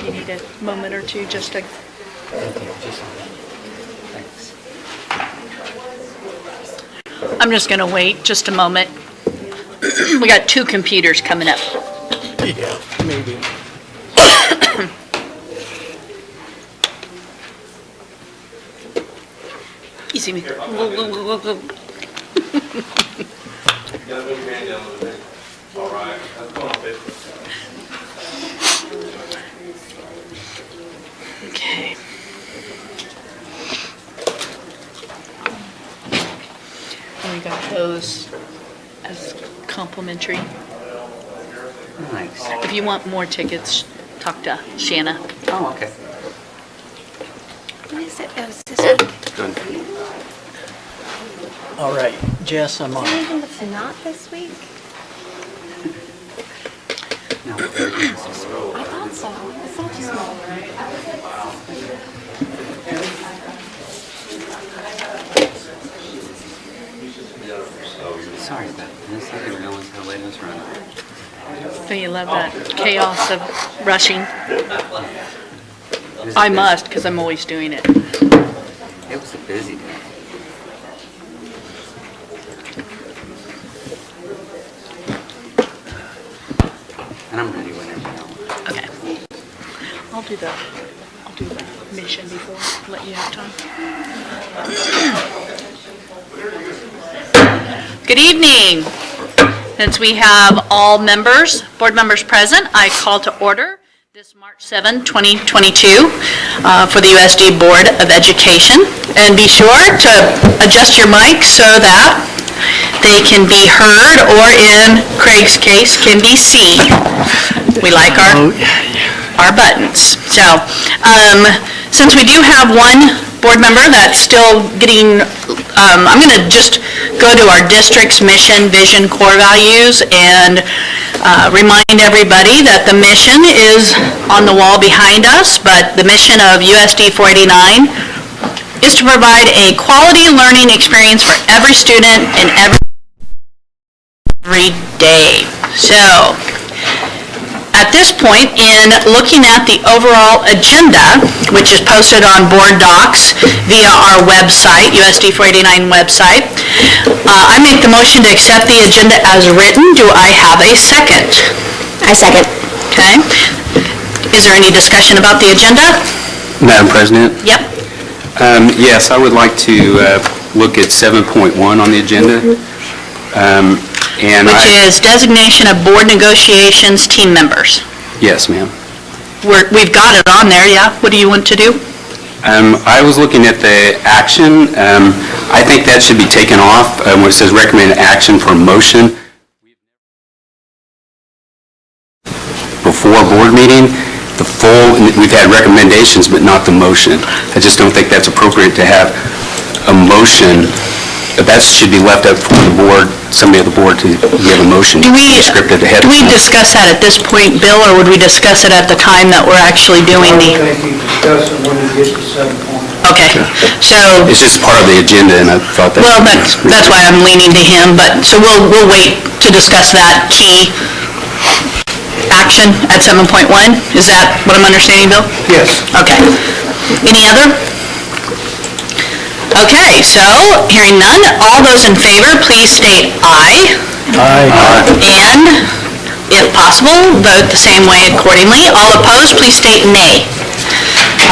you need a moment or two just to... Thanks. I'm just going to wait just a moment. We got 2 computers coming up. Yeah, maybe. You see me? All right. Okay. And we got those as complimentary. Nice. If you want more tickets, talk to Shanna. Oh, okay. What is it? Oh, it's this one. All right, Jess, I'm on. Anything that's not this week? No, everything's just I thought so. It's not just one. sorry about this. I didn't realize how late I was running. Don't you love that chaos of rushing? It was a I busy- must, because I'm always doing it. It was a busy day. And I'm ready whenever you are. Okay. I'll do the mission before, let you have time. Good evening. Since we have all members, board members present, I call to order this March 7, 2022 for the USD Board of Education. And be sure to adjust your mic so that they can be heard, or in Craig's case, can be seen. We like our buttons. So, since we do have one board member that's still getting, I'm going to just go to our district's mission, vision, core values, and remind everybody that the mission is on the wall behind us, but the mission of USD 489 is to provide a quality learning experience for every student and every day. So, at this point, in looking at the overall agenda, which is posted on board docs via our website, USD 489 website, I make the motion to accept the agenda as written. Do I have a second? I second. Okay. Is there any discussion about the agenda? Madam President? Yep. Yes, I would like to look at 7.1 on the agenda. Which is designation of board negotiations team members. Yes, ma'am. We've got it on there, yeah. What do you want to do? I was looking at the action. I think that should be taken off where it says recommended action for motion before board meeting. The full, we've had recommendations, but not the motion. I just don't think that's appropriate to have a motion. That should be left up for the board, somebody at the board to give a motion scripted ahead. Do we discuss that at this point, Bill, or would we discuss it at the time that we're actually doing the... I think you discuss it when you get to 7 points. Okay, so... It's just part of the agenda, and I thought that... Well, that's why I'm leaning to him, but, so we'll wait to discuss that key action at 7.1? Is that what I'm understanding, Bill? Yes. Okay. Any other? Okay, so, hearing none, all those in favor, please state aye. Aye. And, if possible, vote the same way accordingly. All opposed, please state nay.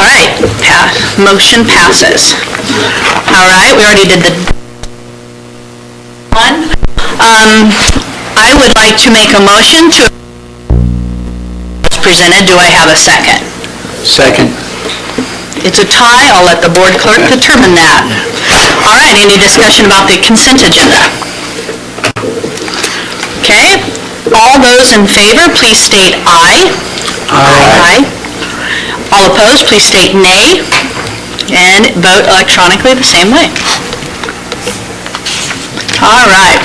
All right, motion passes. All right, we already did the one. I would like to make a motion to as presented. Do I have a second? Second. It's a tie. I'll let the board clerk determine that. All right, any discussion about the consent agenda? Okay, all those in favor, please state aye. Aye. All opposed, please state nay, and vote electronically the same way. All right.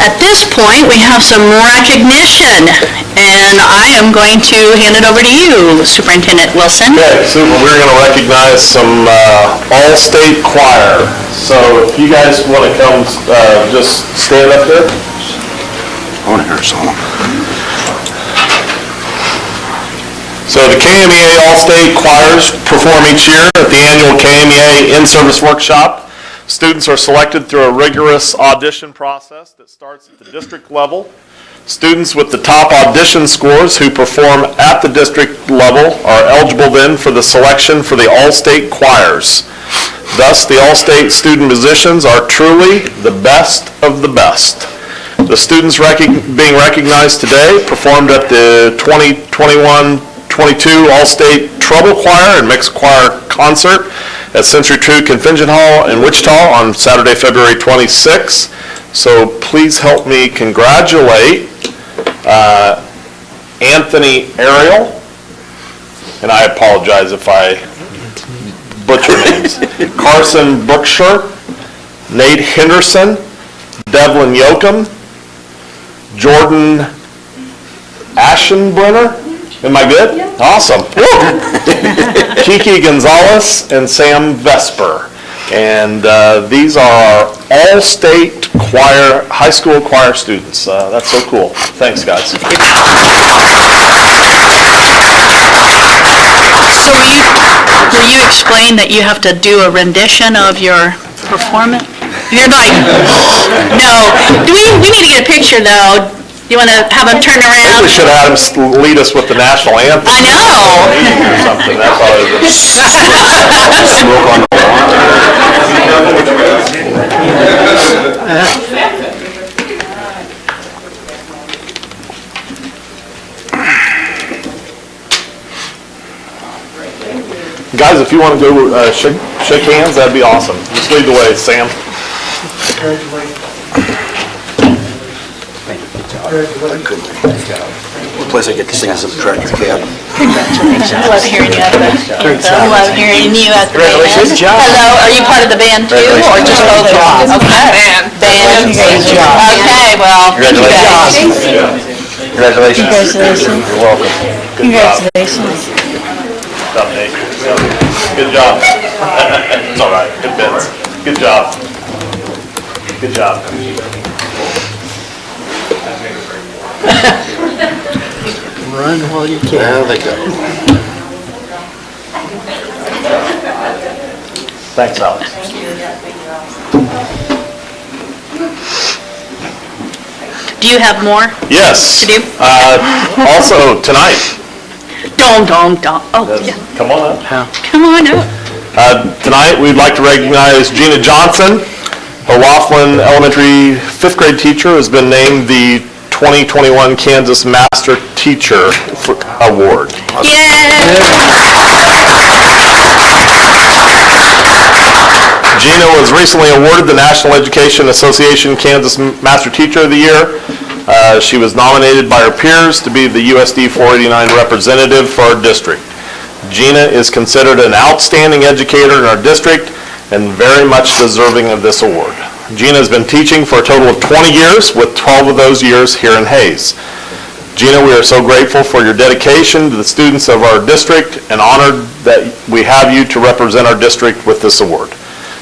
At this point, we have some recognition, and I am going to hand it over to you, Superintendent Wilson. Okay, so we're going to recognize some all-state choir. So if you guys want to come, just stand up here. I want to hear a song. So the KMEA All-State Choirs perform each year at the annual KMEA In-Service Workshop. Students are selected through a rigorous audition process that starts at the district level. Students with the top audition scores who perform at the district level are eligible then for the selection for the All-State Choirs. Thus, the All-State student musicians are truly the best of the best. The students being recognized today performed at the 2021-22 All-State Treble Choir and Mixed Choir Concert at Century True Convention Hall in Wichita on Saturday, February 26. So please help me congratulate Anthony Ariel, and I apologize if I butcher names, Carson Brookshire, Nate Henderson, Devlin Yoakum, Jordan Aschenbrenner. Am I good? Yeah. Awesome. Kiki Gonzalez and Sam Vesper. And these are our all-state choir, high school choir students. That's so cool. Thanks, guys. So will you explain that you have to do a rendition of your performance? You're like, no. We need to get a picture, though. You want to have them turn around? We should have them lead us with the national anthem. I know. Or something. That's all it is. Guys, if you want to go shake hands, that'd be awesome. Just lead the way, Sam. Plus I get to sing some tractor cab. I love hearing you at the anthem. I love hearing you at the band. Good job. Hello, are you part of the band too, or just vocals? Okay. Band. Good job. Okay, well, thank you guys. Congratulations. Congratulations. You're welcome. Congratulations. Good job, Nate. Good job. It's all right. Good bits. Good job. Good job. Run while you can. There they go. Thanks, Alex. Do you have more Yes. to do? Also, tonight, Don't. Oh, yeah. come on up. Come on up. Tonight, we'd like to recognize Gina Johnson. A Laughlin Elementary 5th grade teacher has been named the 2021 Kansas Master Teacher Award. Yay! Gina was recently awarded the National Education Association Kansas Master Teacher of the Year. She was nominated by her peers to be the USD 489 representative for our district. Gina is considered an outstanding educator in our district and very much deserving of this award. Gina has been teaching for a total of 20 years, with 12 of those years here in Hayes. Gina, we are so grateful for your dedication to the students of our district and honored that we have you to represent our district with this award.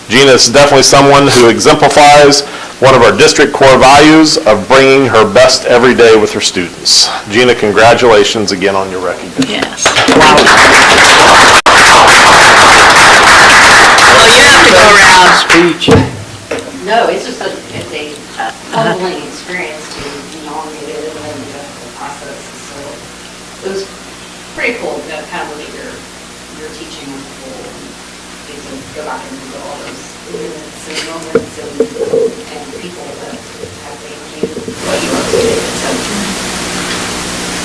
Gina is definitely someone who exemplifies one of our district core values of bringing her best every day with her students. Gina, congratulations again on your recognition. Yes. Well, you have to go around. Speech. No, it's just a humbling experience to be nominated and then go through the process. So it was pretty cool to kind of look at your teaching as a whole and get to go back and look at all those minutes and moments and people that have made you what you are today. So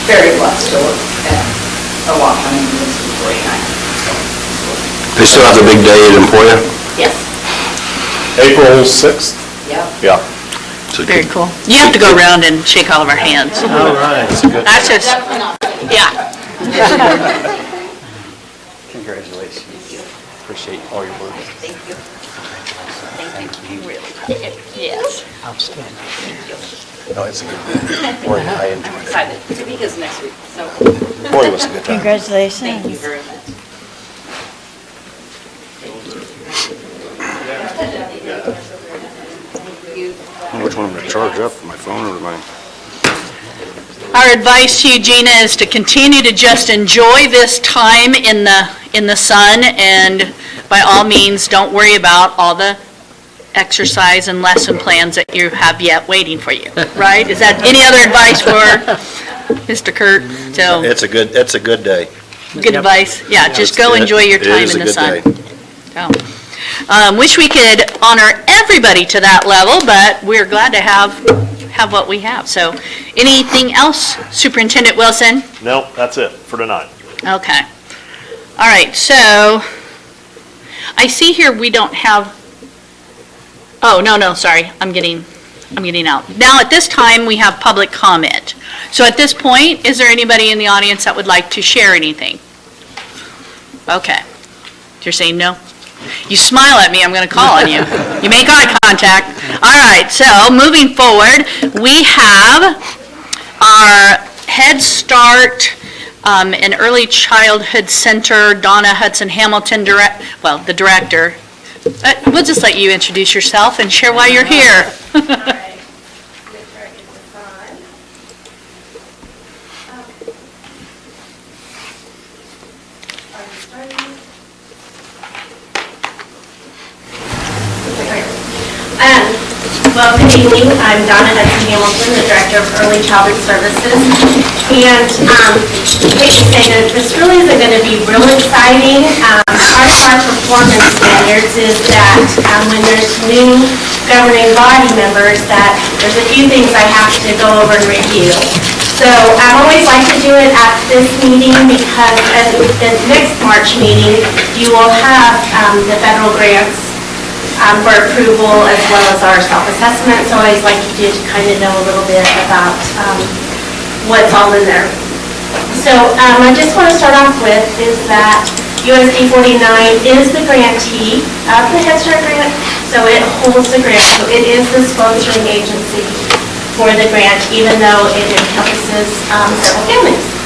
very blessed to look at a lot of this before you. They still have the big day at Emporia? Yes. April 6th? Yep. Yeah. Very cool. You have to go around and shake all of our hands. All right. That's just, yeah. Congratulations. Appreciate all your work. Thank you. Thank you. Really. Yes. Outstanding. No, it's a good day. Boy, I enjoyed I'm it. excited to be his next week, so Boy, it was a good time. Congratulations. thank you very much. I wonder which one I'm going to charge up, my phone or my... Our advice to you, Gina, is to continue to just enjoy this time in the sun, and by all means, don't worry about all the exercise and lesson plans that you have yet waiting for you, right? Is that any other advice for Mr. Kurt? So, It's a good day. good advice? Yeah, just go enjoy your time in the sun. It is a good day. So, wish we could honor everybody to that level, but we're glad to have what we have. So, anything else, Superintendent Wilson? No, that's it for tonight. Okay. All right, so, I see here we don't have, oh, no, sorry, I'm getting out. Now, at this time, we have public comment. So at this point, is there anybody in the audience that would like to share anything? Okay. You're saying no? You smile at me, I'm going to call on you. You make eye contact. All right, so moving forward, we have our Head Start and Early Childhood Center, Donna Hudson Hamilton, the director. We'll just let you introduce yourself and share why you're here. Well, good evening. I'm Donna Hudson Hamilton, the Director of Early Childhood Services. And I hate to say that this really isn't going to be real exciting. Part of our performance standards is that when there's new governing body members, that there's a few things I have to go over and review. So I always like to do it at this meeting because at the next March meeting, you will have the federal grants for approval as well as our self-assessment. So I always like you to kind of know a little bit about what's all in there. So I just want to start off with is that USD 49 is the grantee of the Head Start grant. So it holds the grant. So it is the sponsoring agency for the grant, even though it encompasses several families.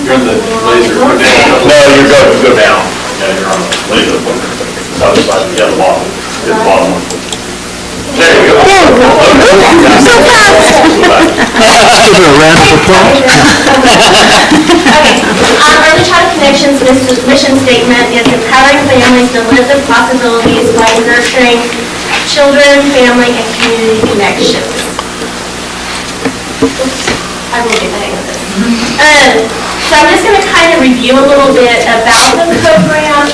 You're the laser, go down. No, you go down. Yeah, you're on the laser. Other side, yeah, the bottom. Get the bottom one. There you go. So fast. Give her a round of applause. Okay, Early Childhood Connections mission statement is empowering families to live their possibilities by nurturing children, family, and community connections. Oops, I will get the hang of this. So I'm just going to kind of review a little bit about the program.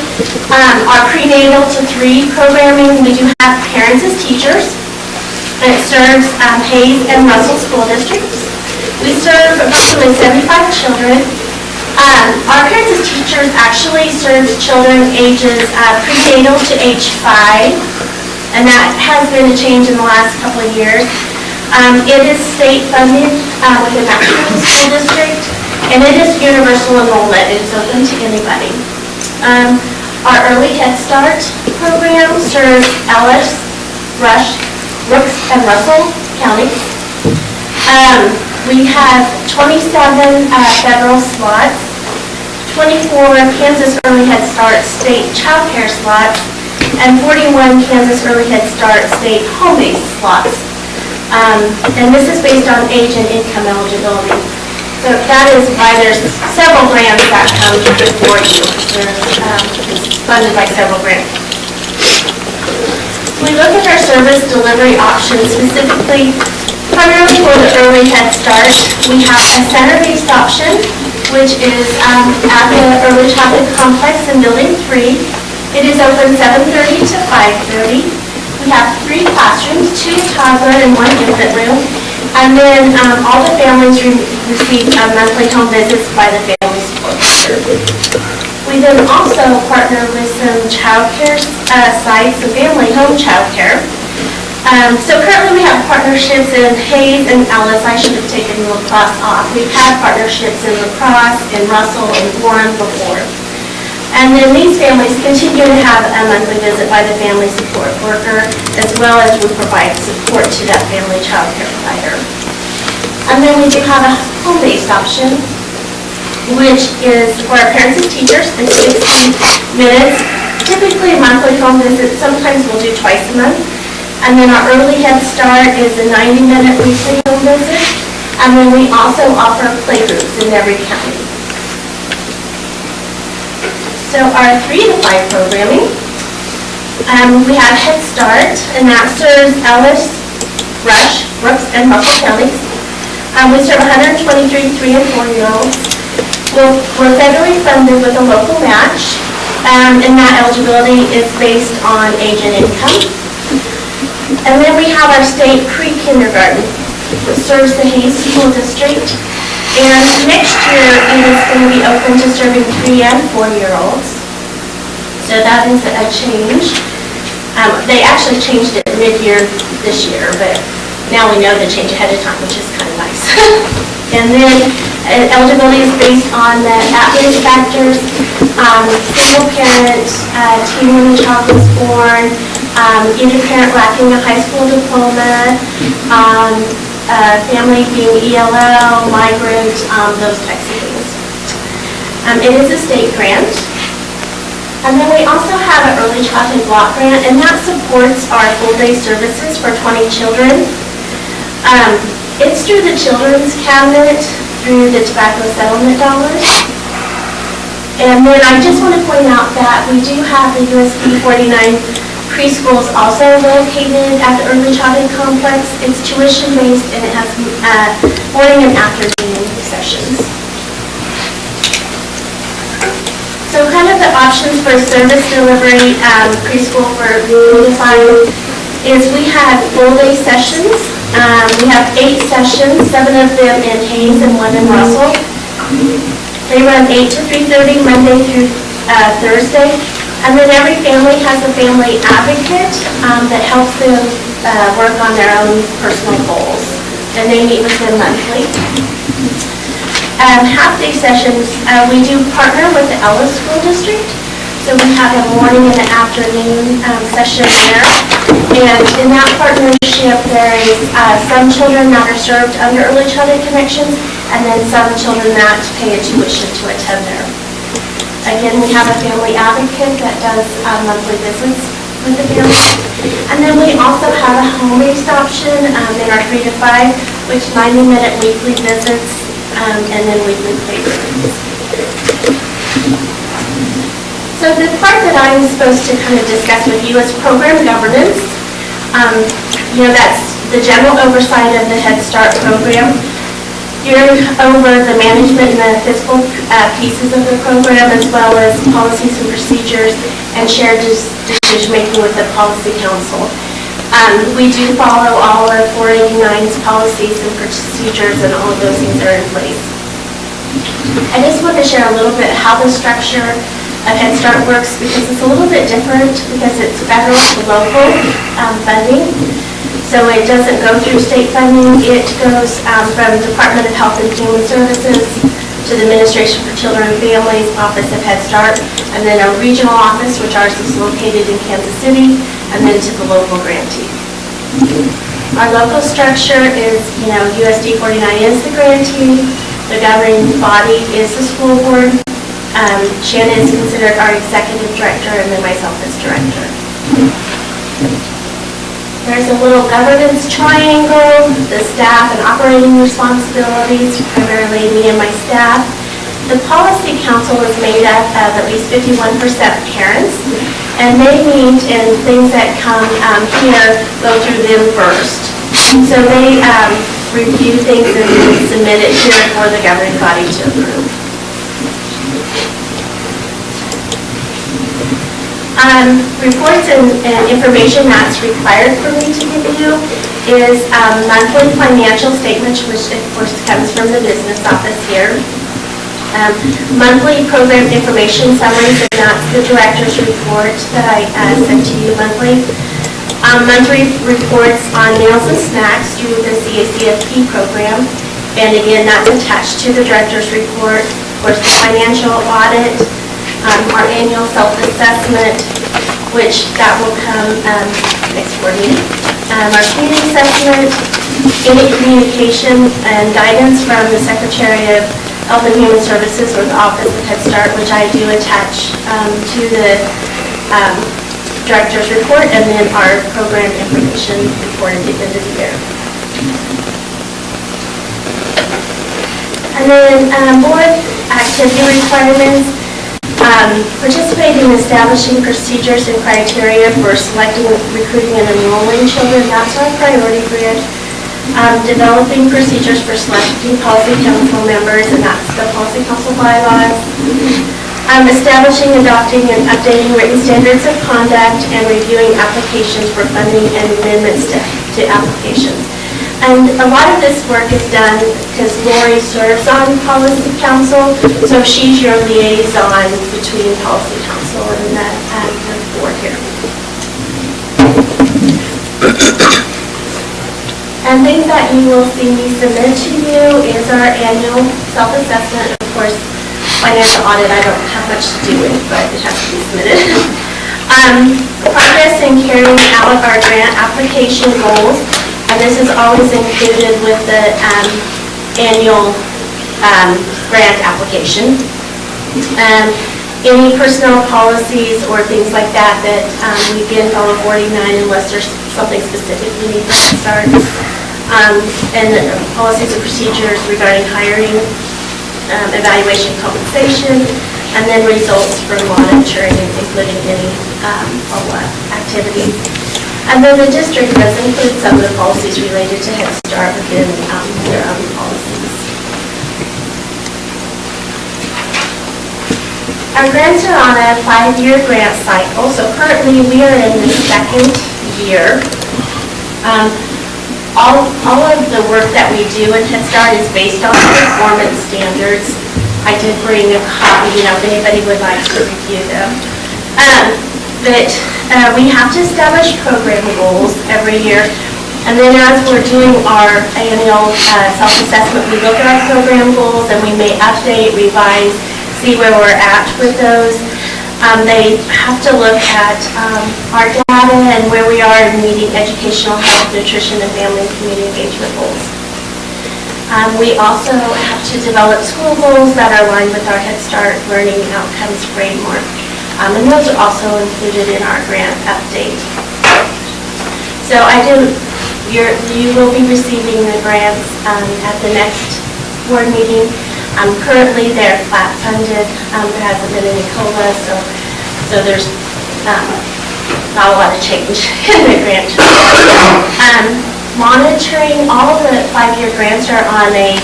Our prenatal to 3 programming, we do have parents as teachers, and it serves Hayes and Russell school districts. We serve approximately 75 children. Our parents as teachers actually serve children ages prenatal to age 5, and that has been a change in the last couple of years. It is state funded within that school district, and it is universal enrollment. It is open to anybody. Our Early Head Start program serves Ellis, Rush, Brooks, and Russell counties. We have 27 federal slots, 24 Kansas Early Head Start state child care slots, and 41 Kansas Early Head Start state home-based slots. And this is based on age and income eligibility. So that is why there's several grants that come before you. It's funded by several grants. We look at our service delivery options specifically, primarily for the Early Head Start. We have a center-based option, which is at the Early Childhood Complex in Building 3. It is open 7:30 to 5:30. We have 3 classrooms, 2 toddler and 1 infant room. And then all the families receive monthly home visits by the Family Support Center. We then also partner with some child care sites, some family home child care. So currently we have partnerships in Hayes and Ellis. I should have taken La Crosse off. We've had partnerships in La Crosse, in Russell, and Warren before. And then these families continue to have a monthly visit by the family support worker, as well as we provide support to that family child care provider. And then we do have a home-based option. which is for our parents and teachers, it's 60 minutes. Typically a monthly home visit, sometimes we'll do twice a month. And then our early Head Start is a 90-minute weekly home visit. And then we also offer playgroups in every county. So our 3 to 5 programming, we have Head Start, and that serves Ellis, Rush, Brooks, and Russell counties. We serve 123 3 and 4-year-olds. We're federally funded with a local match, and that eligibility is based on age and income. And then we have our state pre-kindergarten, which serves the Hayes School District. And next year, it is going to be open to serving 3 and 4-year-olds. So that is a change. They actually changed it mid-year this year, but now we know the change ahead of time, which is kind of nice. And then eligibility is based on the at-risk factors, single parent, teen when the child was born, either parent lacking a high school diploma, family being ELL, migrant, those types of things. It is a state grant. And then we also have an early childhood block grant, and that supports our full-day services for 20 children. It's through the Children's Cabinet, through the tobacco settlement dollars. And then I just want to point out that we do have the USD 49 preschools also located at the early childhood complex. It's tuition-based, and it has morning and afternoon sessions. So kind of the options for service delivery preschool for 3 to 5 is we have full-day sessions. We have 8 sessions, 7 of them in Hayes and 1 in Russell. They run 8 to 3:30 Monday through Thursday. And then every family has a family advocate that helps them work on their own personal goals. And they meet with them monthly. Half-day sessions, we do partner with the Ellis School District. So we have a morning and an afternoon session there. And in that partnership, there is some children that are served under Early Childhood Connections, and then some children that pay a tuition to attend there. Again, we have a family advocate that does monthly visits with the family. And then we also have a home-based option in our 3 to 5, which 90-minute weekly visits, and then weekly playgroups. So the part that I'm supposed to kind of discuss with you is program governance. That's the general oversight of the Head Start program. You're over the management and the fiscal pieces of the program, as well as policies and procedures, and shared decision-making with the Policy Council. We do follow all of 489's policies and procedures, and all of those things are in place. I just want to share a little bit how the structure of Head Start works, because it's a little bit different because it's federal to local funding. So it doesn't go through state funding. It goes from Department of Health and Human Services to the Administration for Children and Families, Office of Head Start, and then a regional office, which ours is located in Kansas City, and then to the local grantee. Our local structure is, USD 49 is the grantee. The governing body is the school board. Shannon is considered our executive director, and then myself as director. There's a little governance triangle, the staff and operating responsibilities, primarily me and my staff. The Policy Council is made up of at least 51% parents, and they meet, and things that come here go through them first. So they review things and submit it here for the governing body to approve. Reports and information that's required for me to give you is monthly financial statements, which of course comes from the business office here. Monthly program information summaries, and that's the director's report that I send to you monthly. Monthly reports on meals and snacks through the CACFP program, and again, that's attached to the director's report. Of course, the financial audit, our annual self-assessment, which that will come next board meeting. Our community assessment, any communication and guidance from the Secretary of Health and Human Services or the Office of Head Start, which I do attach to the director's report, and then our program information report at the end of the year. And then board activity requirements, participate in establishing procedures and criteria for selecting, recruiting, and enrolling children. That's our priority grid. Developing procedures for selecting policy council members, and that's the policy council bylaws. Establishing, adopting, and updating written standards of conduct, and reviewing applications for funding and amendments to applications. And a lot of this work is done because Lori serves on policy council, so she's your liaison between policy council and the board here. And things that you will see me submit to you is our annual self-assessment. Of course, financial audit I don't have much to do with, but it has to be submitted. Progress in carrying out our grant application goals, and this is always included with the annual grant application. Any personnel policies or things like that we can follow 49 unless there's something specific we need to start. And policies and procedures regarding hiring, evaluation, compensation, and then results from monitoring, including any follow-up activities. And then the district does include some of the policies related to Head Start within their own policies. Our grants are on a 5-year grant cycle, so currently we are in the second year. All of the work that we do in Head Start is based on performance standards. I did bring a copy, if anybody would like to review them. We have to establish program goals every year, and then as we're doing our annual self-assessment, we look at our program goals and we may update, revise, see where we're at with those. They have to look at our data and where we are in meeting educational, health, nutrition, and family and community engagement goals. We also have to develop school goals that are aligned with our Head Start learning outcomes framework. And those are also included in our grant update. So you will be receiving the grants at the next board meeting. Currently they're flat funded. There hasn't been any COLA, so there's not a lot of change in the grant. Monitoring, all the 5-year grants are on a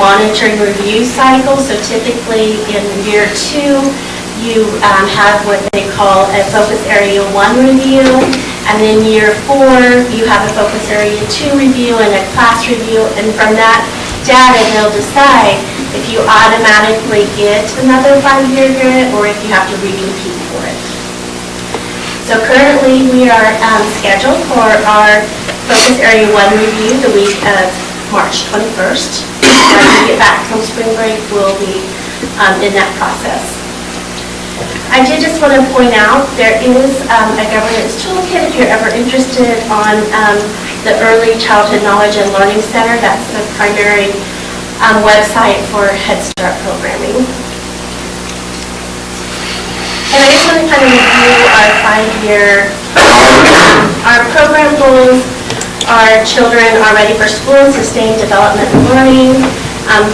monitoring review cycle. So typically in year 2, you have what they call a Focus Area 1 review, and then year 4, you have a Focus Area 2 review and a class review, and from that data, they'll decide if you automatically get another 5-year grant or if you have to recompete for it. So currently, we are scheduled for our Focus Area 1 review the week of March 21st. When we get back from spring break, we'll be in that process. I did just want to point out there is a governance toolkit if you're ever interested on the Early Childhood Knowledge and Learning Center. That's the primary website for Head Start programming. And I just want to kind of review our 5-year, our program goals. Our children are ready for school and sustained development and learning.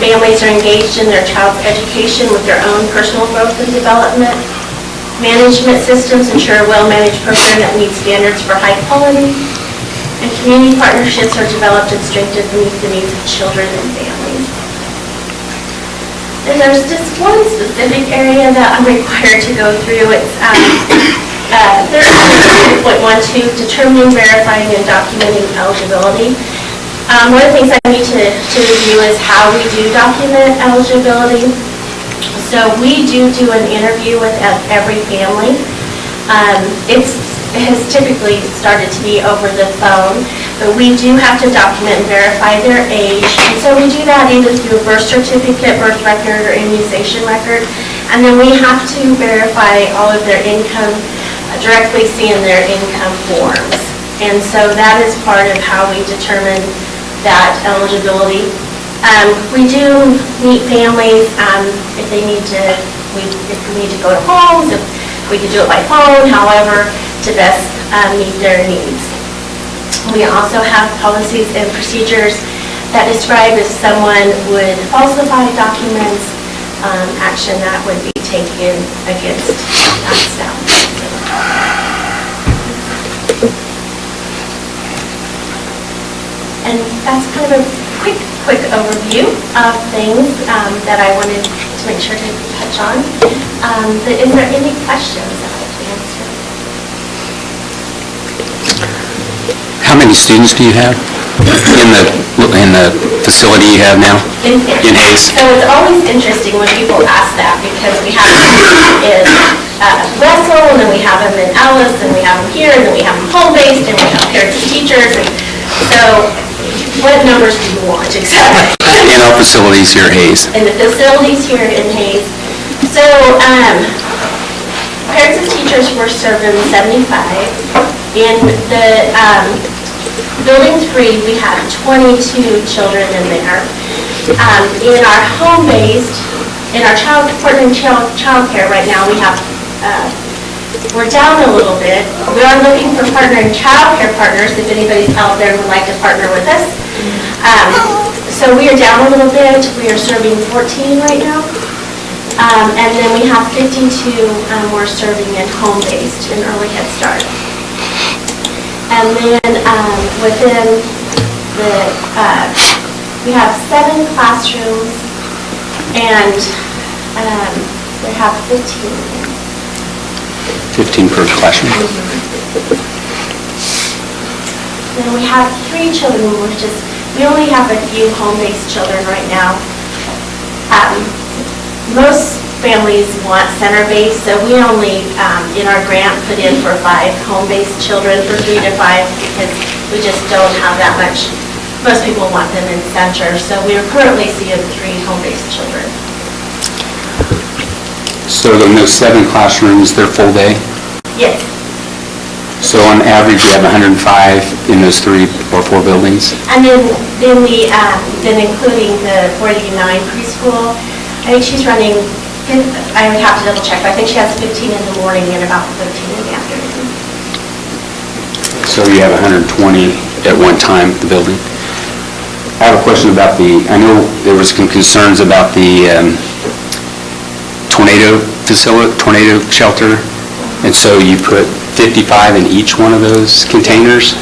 Families are engaged in their child's education with their own personal growth and development. Management systems ensure a well-managed program that meets standards for high quality. And community partnerships are developed and strengthened to meet the needs of children and families. And there's just one specific area that I'm required to go through. It's 13.12, determining, verifying, and documenting eligibility. One of the things I need to review is how we do document eligibility. So we do an interview with every family. It has typically started to be over the phone, but we do have to document and verify their age. And so we do that either through a birth certificate, birth record, or immunization record. And then we have to verify all of their income, directly seeing their income forms. And so that is part of how we determine that eligibility. We do meet families if they need to, if we need to go to homes, if we could do it by phone, however, to best meet their needs. We also have policies and procedures that describe if someone would falsify documents, action that would be taken against that staff. And that's kind of a quick overview of things that I wanted to make sure to touch on. Is there any questions that I can answer? How many students do you have in the facility you have now? In Hayes? So it's always interesting when people ask that, because we have them in Russell, and then we have them in Alice, and we have them here, and then we have them home-based, and we have parents and teachers, and so what numbers do you want exactly? In our facilities here at Hayes. In the facilities here in Hayes. So parents and teachers were serving 75. In the Building 3, we have 22 children in there. In our home-based, in our partner in child care right now, we have, we're down a little bit. We are looking for partner in child care partners, if anybody's out there would like to partner with us. So we are down a little bit. We are serving 14 right now. And then we have 52 we're serving in home-based in early Head Start. And then within the, we have 7 classrooms, and we have 15. 15 per classroom. Then we have 3 children, we only have a few home-based children right now. Most families want center-based, so we only, in our grant, put in for 5 home-based children, for 3 to 5, because we just don't have that much. Most people want them in center, so we are currently seeing 3 home-based children. So in those 7 classrooms, they're full day? Yes. So on average, you have 105 in those 3 or 4 buildings? And then we, then including the 489 preschool, I think she's running, I would have to double check, but I think she has 15 in the morning and about 15 in the afternoon. So you have 120 at one time at the building? I have a question about I know there was some concerns about the tornado shelter, and so you put 55 in each one of those containers?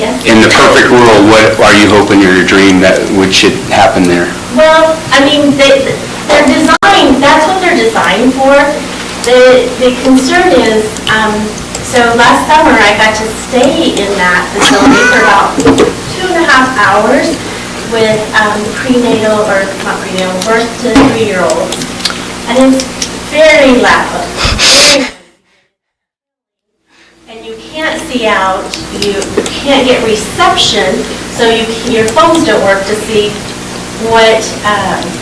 Yes. In the perfect world, what are you hoping or your dream that should happen there? Well, I mean, they're designed, that's what they're designed for. The concern is, so last summer I got to stay in that facility for about 2.5 hours with prenatal, or not prenatal, birth to 3-year-olds. And it's very loud. And you can't see out, you can't get reception, so your phones don't work to see what's happening.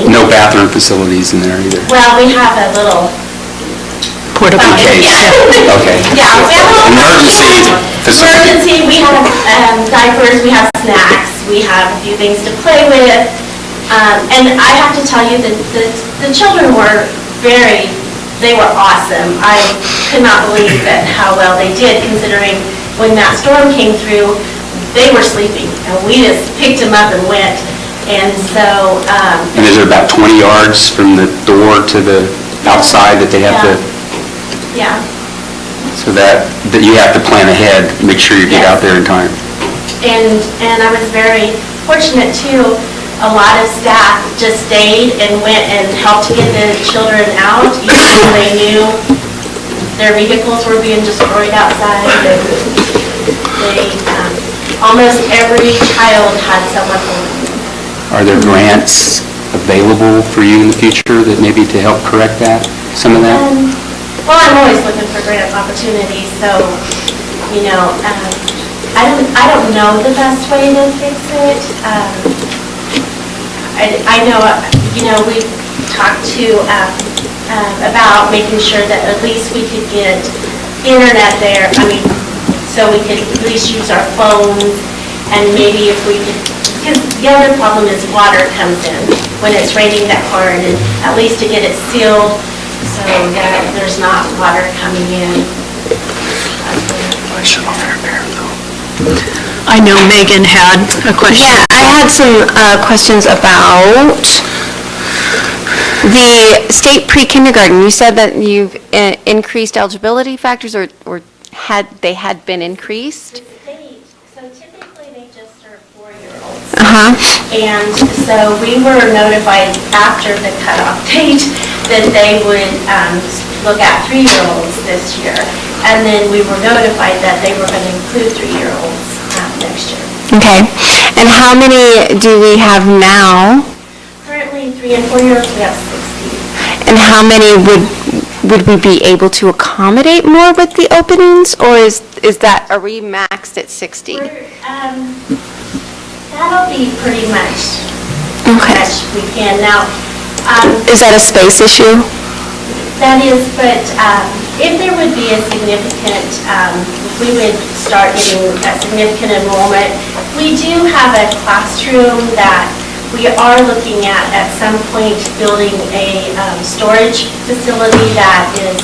No bathroom facilities in there either? Well, we have a little Portable. In case. Yeah. Okay. Yeah, we have a little Emergency facility. emergency, we have diapers, we have snacks, we have a few things to play with. And I have to tell you that the children were they were awesome. I could not believe how well they did, considering when that storm came through, they were sleeping, and we just picked them up and went. And so... And is there about 20 yards from the door to the outside that they have to... Yeah. So that you have to plan ahead, make sure you get out there in time. And I was very fortunate too. A lot of staff just stayed and went and helped to get the children out, even though they knew their vehicles were being destroyed outside. Almost every child had someone home. Are there grants available for you in the future that maybe to help correct that, some of that? Well, I'm always looking for grant opportunities, so, I don't know the best way to fix it. I know, we've talked to, about making sure that at least we could get internet there, so we could at least use our phones And maybe if we could, because the other problem is water comes in when it's raining that hard, and at least to get it sealed so that there's not water coming in. I know Megan had a question. Yeah, I had some questions about the state pre-kindergarten. You said that you've increased eligibility factors, or they had been increased? So typically they just serve 4-year-olds. Uh-huh. And so we were notified after the cutoff date that they would look at 3-year-olds this year. And then we were notified that they were going to include 3-year-olds next year. Okay. And how many do we have now? Currently, 3 and 4-year-olds, we have 60. And how many would we be able to accommodate more with the openings, or is that, are we maxed at 60? That'll be pretty much Okay. much we can. Now, Is that a space issue? that is, but if there would be a significant, we would start getting a significant enrollment. We do have a classroom that we are looking at some point building a storage facility that is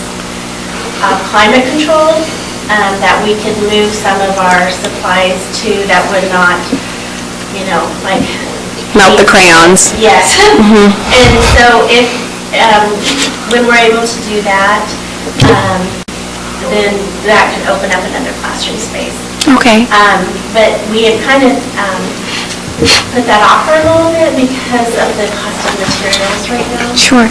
climate controlled, that we could move some of our supplies to that would not, like... Melt the crayons. Yes. And so if, when we're able to do that, then that could open up another classroom space. Okay. But we have kind of put that off for a little bit because of the cost of materials right now. Sure.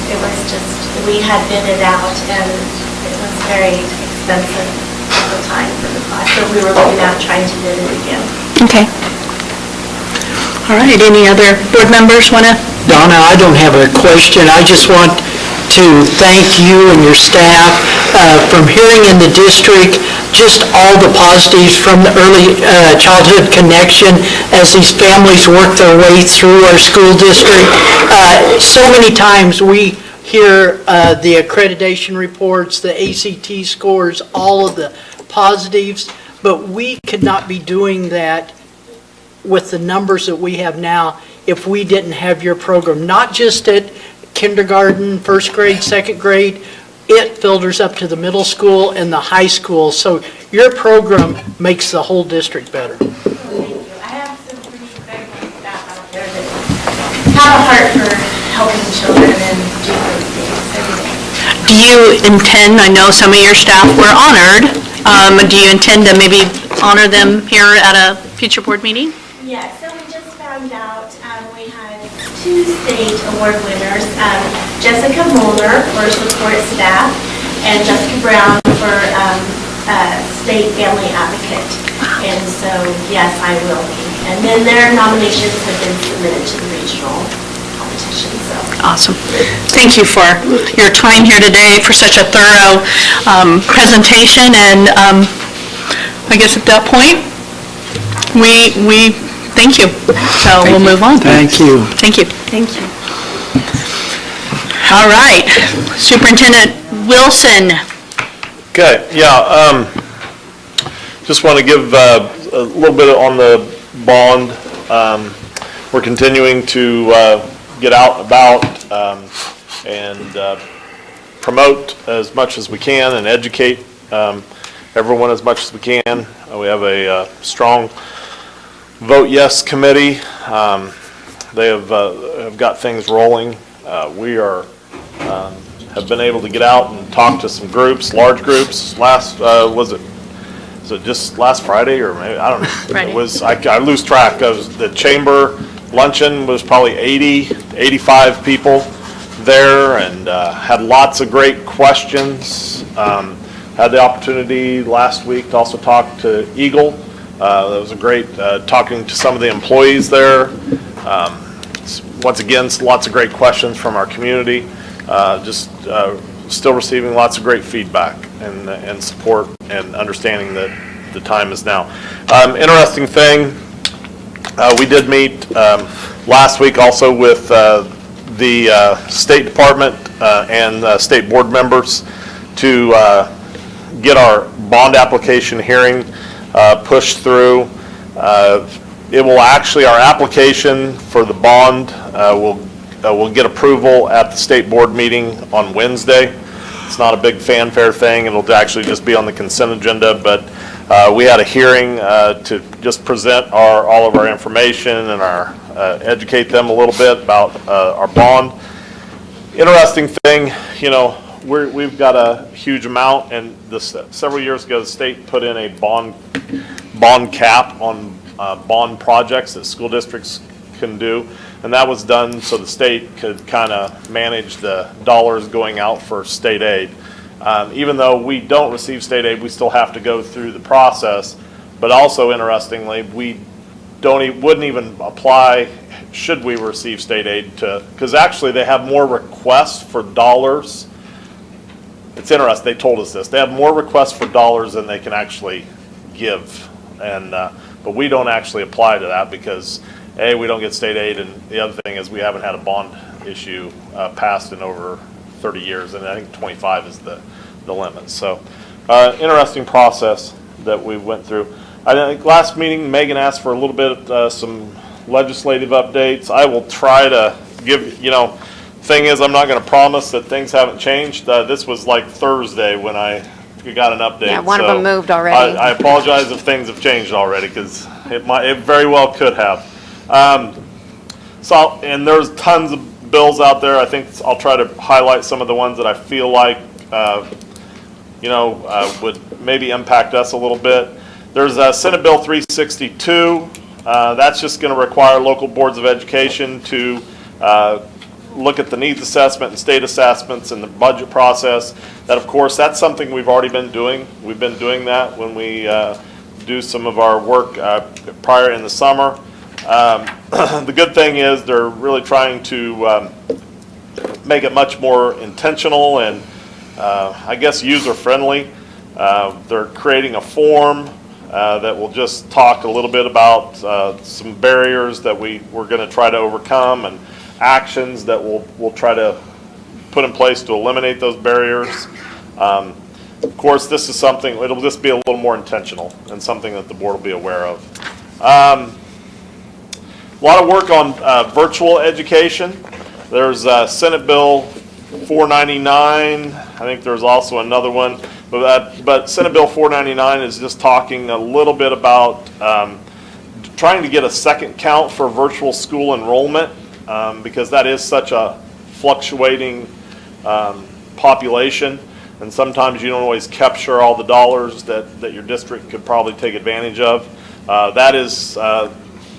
It was just, we had bid it out and it was very expensive at the time for the cost. So we were looking at trying to bid it again. Okay. All right, any other board members want to? Donna, I don't have a question. I just want to thank you and your staff from hearing in the district just all the positives from the early childhood connection as these families work their way through our school district. So many times we hear the accreditation reports, the ACT scores, all of the positives, but we could not be doing that with the numbers that we have now if we didn't have your program, not just at kindergarten, first grade, second grade, it filters up to the middle school and the high school. So your program makes the whole district better. Thank you. I have some pretty very good staff out there that have a heart for helping children and do great things every day. Do you intend, I know some of your staff were honored, do you intend to maybe honor them here at a future board meeting? Yeah, so we just found out we had 2 state award winners, Jessica Molnar for support staff and Jessica Brown for state family advocate. And so, yes, I will be. And then their nominations have been submitted to the regional competition, so. Awesome. Thank you for your time here today, for such a thorough presentation, and I guess at that point, we thank you. So we'll move on. Thank you. Thank you. Thank you. All right. Superintendent Wilson. Okay, yeah, just want to give a little bit on the bond. We're continuing to get out and about and promote as much as we can and educate everyone as much as we can. We have a strong Vote Yes committee. They have got things rolling. We are have been able to get out and talk to some groups, large groups. Last was it just last Friday, or maybe, I don't know. Friday. It was, I lose track. The chamber luncheon was probably 85 people there, and had lots of great questions. Had the opportunity last week to also talk to Eagle. That was a great talking to some of the employees there. Once again, lots of great questions from our community. Still receiving lots of great feedback and support and understanding that the time is now. Interesting thing, we did meet last week also with the State Department and state board members to get our bond application hearing pushed through. It will actually, our application for the bond will get approval at the state board meeting on Wednesday. It's not a big fanfare thing. It'll actually just be on the consent agenda, but we had a hearing to just present all of our information and educate them a little bit about our bond. Interesting thing, we've got a huge amount, and several years ago, the state put in a bond cap on bond projects that school districts can do, and that was done so the state could kind of manage the dollars going out for state aid. Even though we don't receive state aid, we still have to go through the process, but also interestingly, we wouldn't even apply should we receive state aid because actually they have more requests for dollars. It's interesting, they told us this. They have more requests for dollars than they can actually give. But we don't actually apply to that because A, we don't get state aid, and the other thing is we haven't had a bond issue passed in over 30 years, and I think 25 is the limit. So interesting process that we went through. I think last meeting, Megan asked for a little bit, some legislative updates. I will try to give, thing is, I'm not going to promise that things haven't changed. This was like Thursday when I got an update. Yeah, one of them moved already. I apologize if things have changed already because it very well could have. And there's tons of bills out there. I think I'll try to highlight some of the ones that I feel like, would maybe impact us a little bit. There's Senate Bill 362. That's just going to require local boards of education to look at the needs assessment and state assessments and the budget process. That, of course, that's something we've already been doing. We've been doing that when we do some of our work prior in the summer. The good thing is they're really trying to make it much more intentional and, I guess, user-friendly. They're creating a form that will just talk a little bit about some barriers that we're going to try to overcome and actions that we'll try to put in place to eliminate those barriers. Of course, this is something, it'll just be a little more intentional and something that the board will be aware of. A lot of work on virtual education. There's Senate Bill 499. I think there's also another one. But Senate Bill 499 is just talking a little bit about trying to get a second count for virtual school enrollment because that is such a fluctuating population, and sometimes you don't always capture all the dollars that your district could probably take advantage of. That is,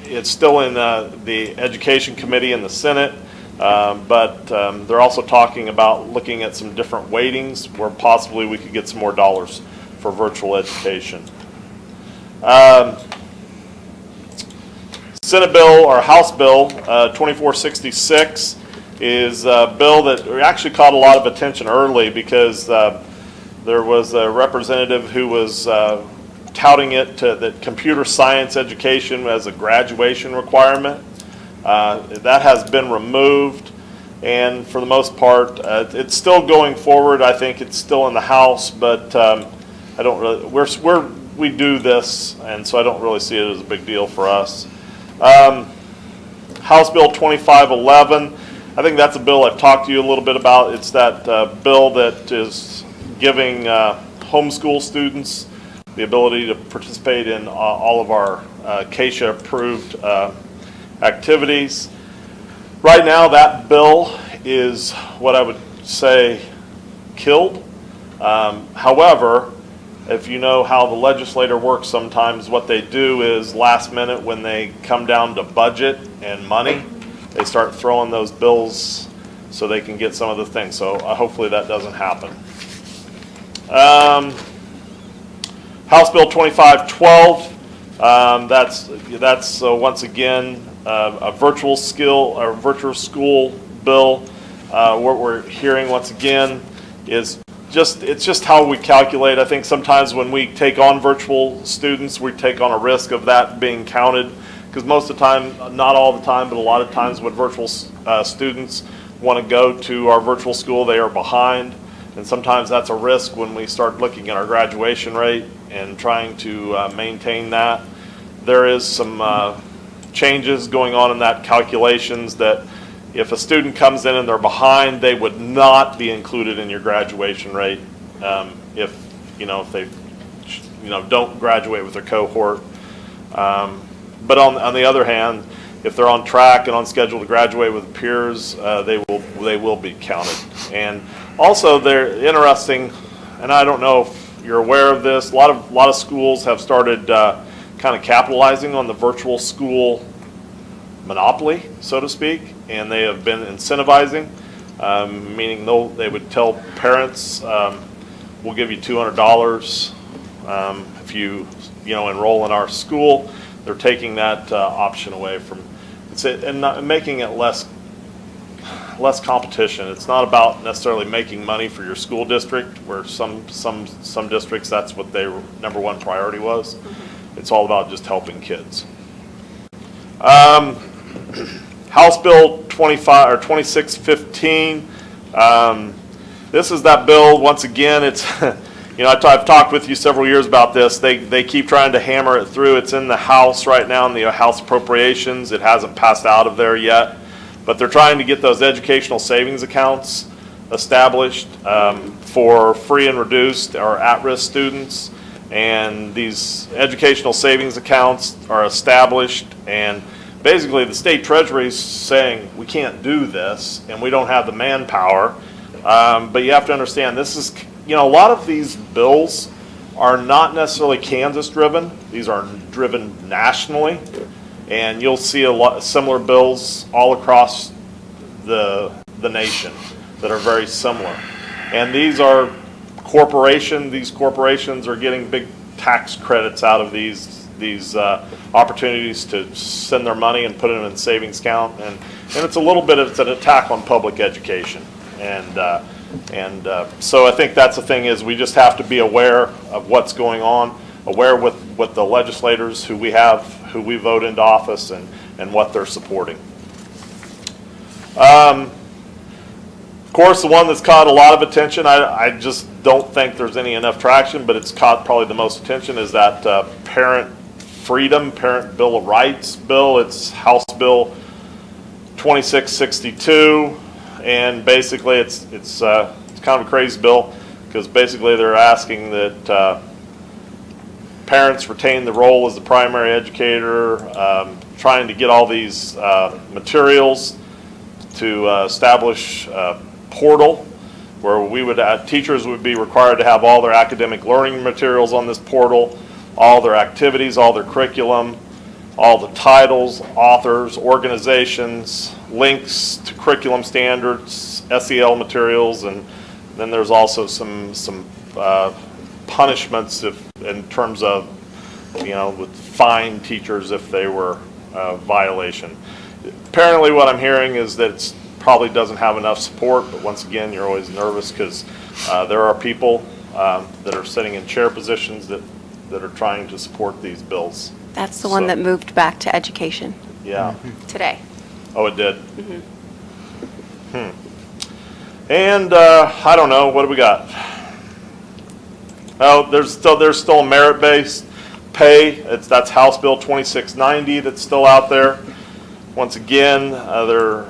it's still in the Education Committee in the Senate. But they're also talking about looking at some different weightings where possibly we could get some more dollars for virtual education. Senate Bill or House Bill 2466 is a bill that actually caught a lot of attention early because there was a representative who was touting it that computer science education as a graduation requirement. That has been removed, and for the most part, it's still going forward. I think it's still in the House, but I don't really. We do this, and so I don't really see it as a big deal for us. House Bill 2511. I think that's a bill I've talked to you a little bit about. It's that bill that is giving homeschool students the ability to participate in all of our CASHA-approved activities. Right now, that bill is what I would say killed. However, if you know how the legislator works sometimes, what they do is last minute when they come down to budget and money, they start throwing those bills so they can get some of the things. So hopefully that doesn't happen. House Bill 2512, that's once again a virtual school bill. What we're hearing once again is it's just how we calculate. I think sometimes when we take on virtual students, we take on a risk of that being counted because most of the time, not all the time, but a lot of times when virtual students want to go to our virtual school, they are behind. And sometimes that's a risk when we start looking at our graduation rate and trying to maintain that. there is some changes going on in that calculations that if a student comes in and they're behind, they would not be included in your graduation rate if they don't graduate with their cohort. But on the other hand, if they're on track and on schedule to graduate with peers, they will be counted. And also, they're interesting, and I don't know if you're aware of this. A lot of schools have started kind of capitalizing on the virtual school monopoly, so to speak, and they have been incentivizing, meaning they would tell parents, "We'll give you $200 if you enroll in our school." They're taking that option away from and making it less competition. It's not about necessarily making money for your school district, where some districts that's what their number one priority was. It's all about just helping kids. House Bill 2615. This is that bill. Once again, it's I've talked with you several years about this. They keep trying to hammer it through. It's in the House right now, in the House Appropriations. It hasn't passed out of there yet. But they're trying to get those educational savings accounts established for free and reduced or at-risk students. And these educational savings accounts are established, and basically the state treasury is saying we can't do this and we don't have the manpower. But you have to understand, this is, a lot of these bills are not necessarily Kansas driven. These are driven nationally. And you'll see a lot similar bills all across the nation that are very similar. And these are these corporations are getting big tax credits out of these opportunities to send their money and put it in a savings account. And it's a little bit of an attack on public education. And so I think that's the thing, is we just have to be aware of what's going on, aware with the legislators who we vote into office and what they're supporting. Of course, the one that's caught a lot of attention, I just don't think there's enough traction, but it's caught probably the most attention, is that Parent Bill of Rights bill. It's House Bill 2662, and basically it's kind of a crazy bill, because basically they're asking that parents retain the role as the primary educator, trying to get all these materials to establish a portal where teachers would be required to have all their academic learning materials on this portal, all their activities, all their curriculum, all the titles, authors, organizations, links to curriculum standards, SEL materials, and then there's also some punishments in terms of, with fine teachers if they were a violation. Apparently what I'm hearing is that it probably doesn't have enough support, but once again, you're always nervous because there are people that are sitting in chair positions that are trying to support these bills. That's the one that moved back to education Yeah. today. Oh, it did? And I don't know, what do we got? Oh, there's still a merit-based pay. That's House Bill 2690 that's still out there. Once again, they're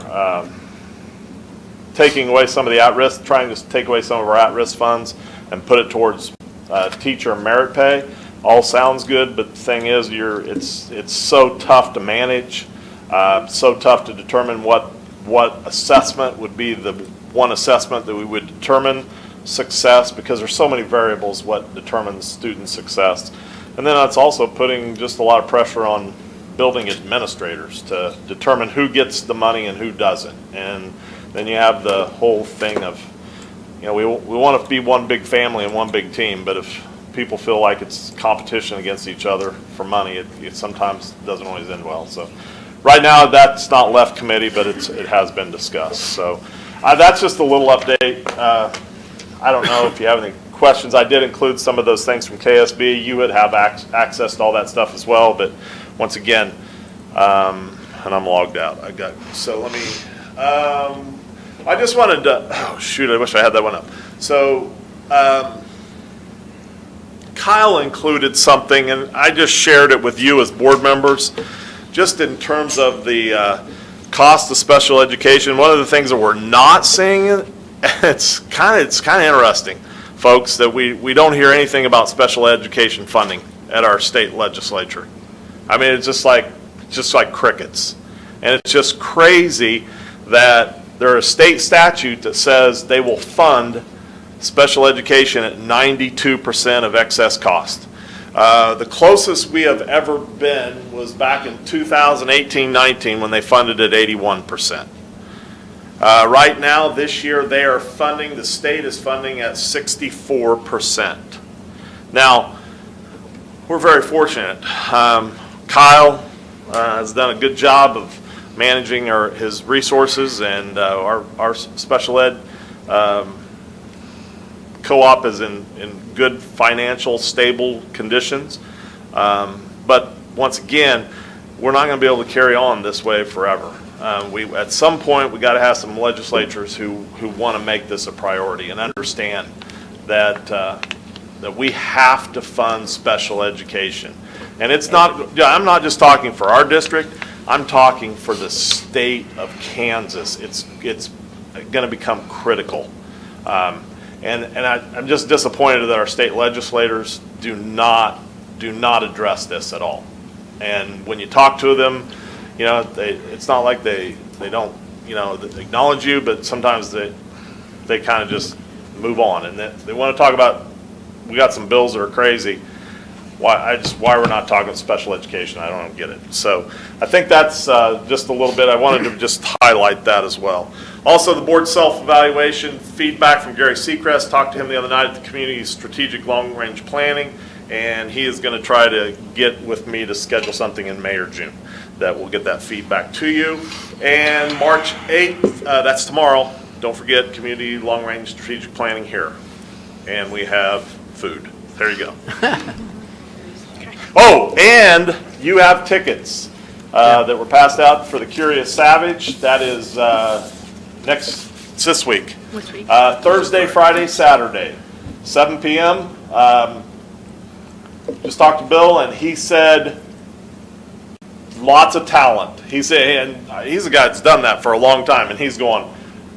taking away some of the at-risk, trying to take away some of our at-risk funds and put it towards teacher merit pay. All sounds good, but the thing is, it's so tough to manage, so tough to determine what assessment would be the one assessment that we would determine success, because there's so many variables what determines student success. And then that's also putting just a lot of pressure on building administrators to determine who gets the money and who doesn't. And then you have the whole thing of, we want to be one big family and one big team, but if people feel like it's competition against each other for money, it sometimes doesn't always end well. So right now that's not left committee, but it has been discussed. So that's just a little update. I don't know if you have any questions. I did include some of those things from KSB. You would have access to all that stuff as well, but once again, and I'm logged out. So let me, I just wanted to, oh shoot, I wish I had that one up. So Kyle included something, and I just shared it with you as board members, just in terms of the cost of special education. One of the things that we're not seeing, it's kind of interesting, folks, that we don't hear anything about special education funding at our state legislature. I mean, it's just like crickets. And it's just crazy that there's a state statute that says they will fund special education at 92% of excess cost. The closest we have ever been was back in 2018-19 when they funded at 81%. Right now, this year, the state is funding at 64%. Now, we're very fortunate. Kyle has done a good job of managing his resources, and our special ed co-op is in good financial, stable conditions. But once again, we're not going to be able to carry on this way forever. At some point, we got to have some legislatures who want to make this a priority and understand that we have to fund special education. And it's not, I'm not just talking for our district, I'm talking for the state of Kansas. It's going to become critical. And I'm just disappointed that our state legislators do not address this at all. And when you talk to them, it's not like they don't, acknowledge you, but sometimes they kind of just move on. And they want to talk about, we got some bills that are crazy. Why we're not talking special education, I don't get it. So I think that's just a little bit, I wanted to just highlight that as well. Also, the board self-evaluation, feedback from Gary Seacrest, talked to him the other night at the community strategic long-range planning, and he is going to try to get with me to schedule something in May or June that will get that feedback to you. And March 8th, that's tomorrow, don't forget community long-range strategic planning here. And we have food. There you go. Oh, and you have tickets that were passed out for the Curious Savage. That is this week. Which week? Thursday, Friday, Saturday, 7 p.m. Just talked to Bill, and he said lots of talent. He said, and he's a guy that's done that for a long time, and he's going,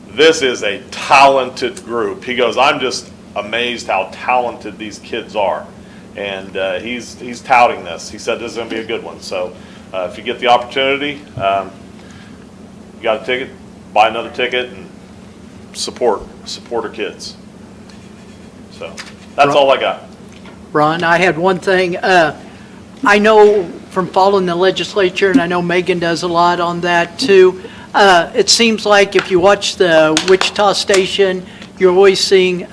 this is a talented group. He goes, I'm just amazed how talented these kids are. And he's touting this. He said this is going to be a good one. So if you get the opportunity, you got a ticket, buy another ticket, and support our kids. So that's all I got. Ron, I had one thing. I know from following the legislature, and I know Megan does a lot on that too, it seems like if you watch the Wichita station, you're always seeing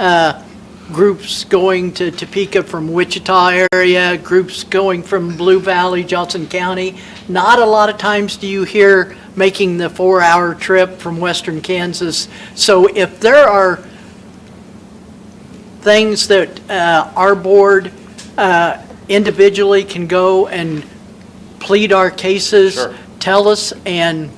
groups going to Topeka from Wichita area, groups going from Blue Valley, Johnson County. Not a lot of times do you hear making the 4-hour trip from western Kansas. So if there are things that our board individually can go and plead our cases, Sure. tell us, and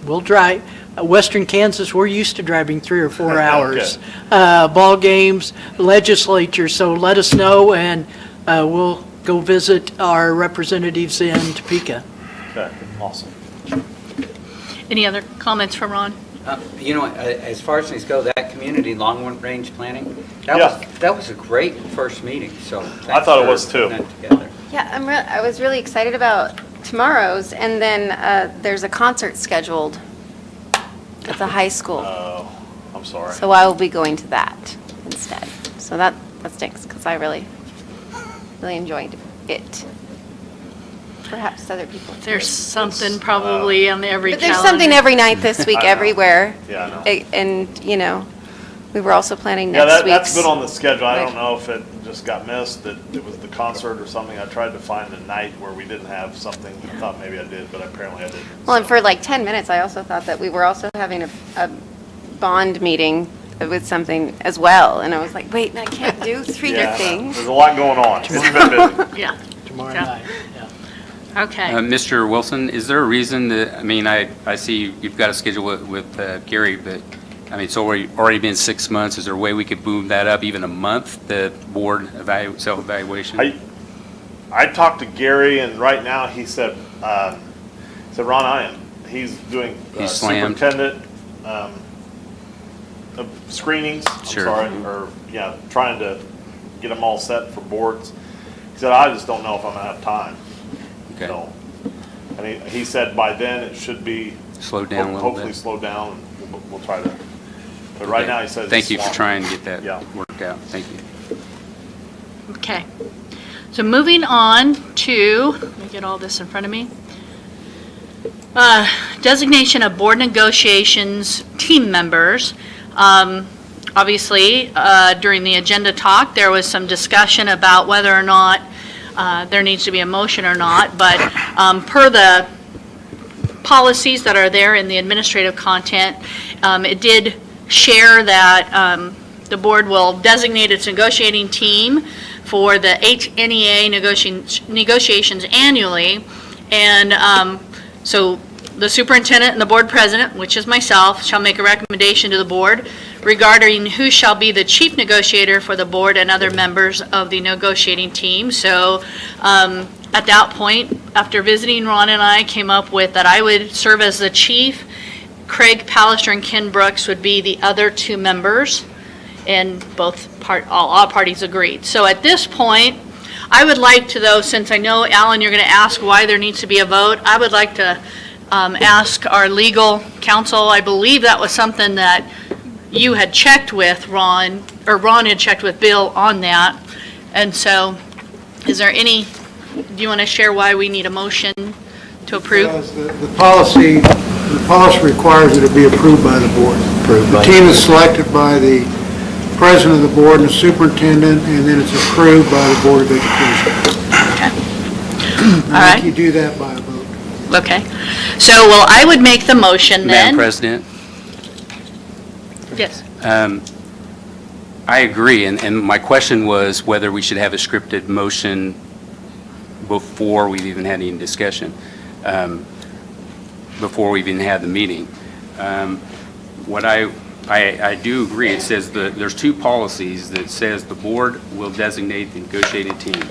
we'll drive. Western Kansas, we're used to driving 3 or 4 hours. Ball games, legislature, so let us know, and we'll go visit our representatives in Topeka. Okay, awesome. Any other comments from Ron? As far as things go, that community long-range planning, Yeah. that was a great first meeting, so thanks I thought it for was too. putting that together. Yeah, I was really excited about tomorrow's, and then there's a concert scheduled at the high school. Oh, I'm sorry. So I will be going to that instead. So that stinks, because I really enjoyed it. Perhaps other people. There's something probably on every But calendar. there's something every night this week, I know. everywhere. Yeah, I know. And, we were also planning Yeah, next that's week's. been on the schedule. I don't Right. know if it just got missed, that it was the concert or something. I tried to find a night where we didn't have something. I thought maybe I did, but apparently I didn't. Well, and So- for like 10 minutes, I also thought that we were also having a bond meeting with something as well. And I was like, wait, I can't do three Yeah, things. there's a lot going on. It's been busy. Yeah. Tomorrow Yeah. night, yeah. Okay. Mr. Wilson, is there a reason that, I see you've got a schedule with Gary, but I mean, it's already been 6 months. Is there a way we could move that up even a month, the board self-evaluation? I talked to Gary, and right now he said, Ron Ian, he's doing He's slammed. superintendent screenings, Sure. trying to get them all set for boards. He said, I just don't know if I'm gonna have time. Okay. So, and he said by then it should be Slowed down a little bit. hopefully slow down, and we'll try to, but right now he says. Thank it's you for swamped. trying to get that Yeah. worked out. Thank you. Okay. So moving on to, let me get all this in front of me. Designation of board negotiations team members. Obviously, during the agenda talk, there was some discussion about whether or not there needs to be a motion or not, but per the policies that are there in the administrative content, it did share that the board will designate its negotiating team for the NEA negotiations annually, and so the superintendent and the board president, which is myself, shall make a recommendation to the board regarding who shall be the chief negotiator for the board and other members of the negotiating team. So at that point, after visiting Ron and I, came up with that I would serve as the chief. Craig Pallister and Ken Brooks would be the other two members, and all parties agreed. So at this point, I would like to, though, since I know, Alan, you're going to ask why there needs to be a vote, I would like to ask our legal counsel. I believe that was something that you had checked with Ron, or Ron had checked with Bill on that. And so, is there do you want to share why we need a motion to approve? Because the policy requires that it be approved by the board. The team is selected by the president of the board and the superintendent, and then it's approved by the Board of Education. All right. You do that by a vote. Okay. So, well, I would make the motion then. Madam President, Yes. I agree, and my question was whether we should have a scripted motion before we've even had any discussion, before we even had the meeting. What I do agree, it says there's two policies that says the board will designate the negotiated team.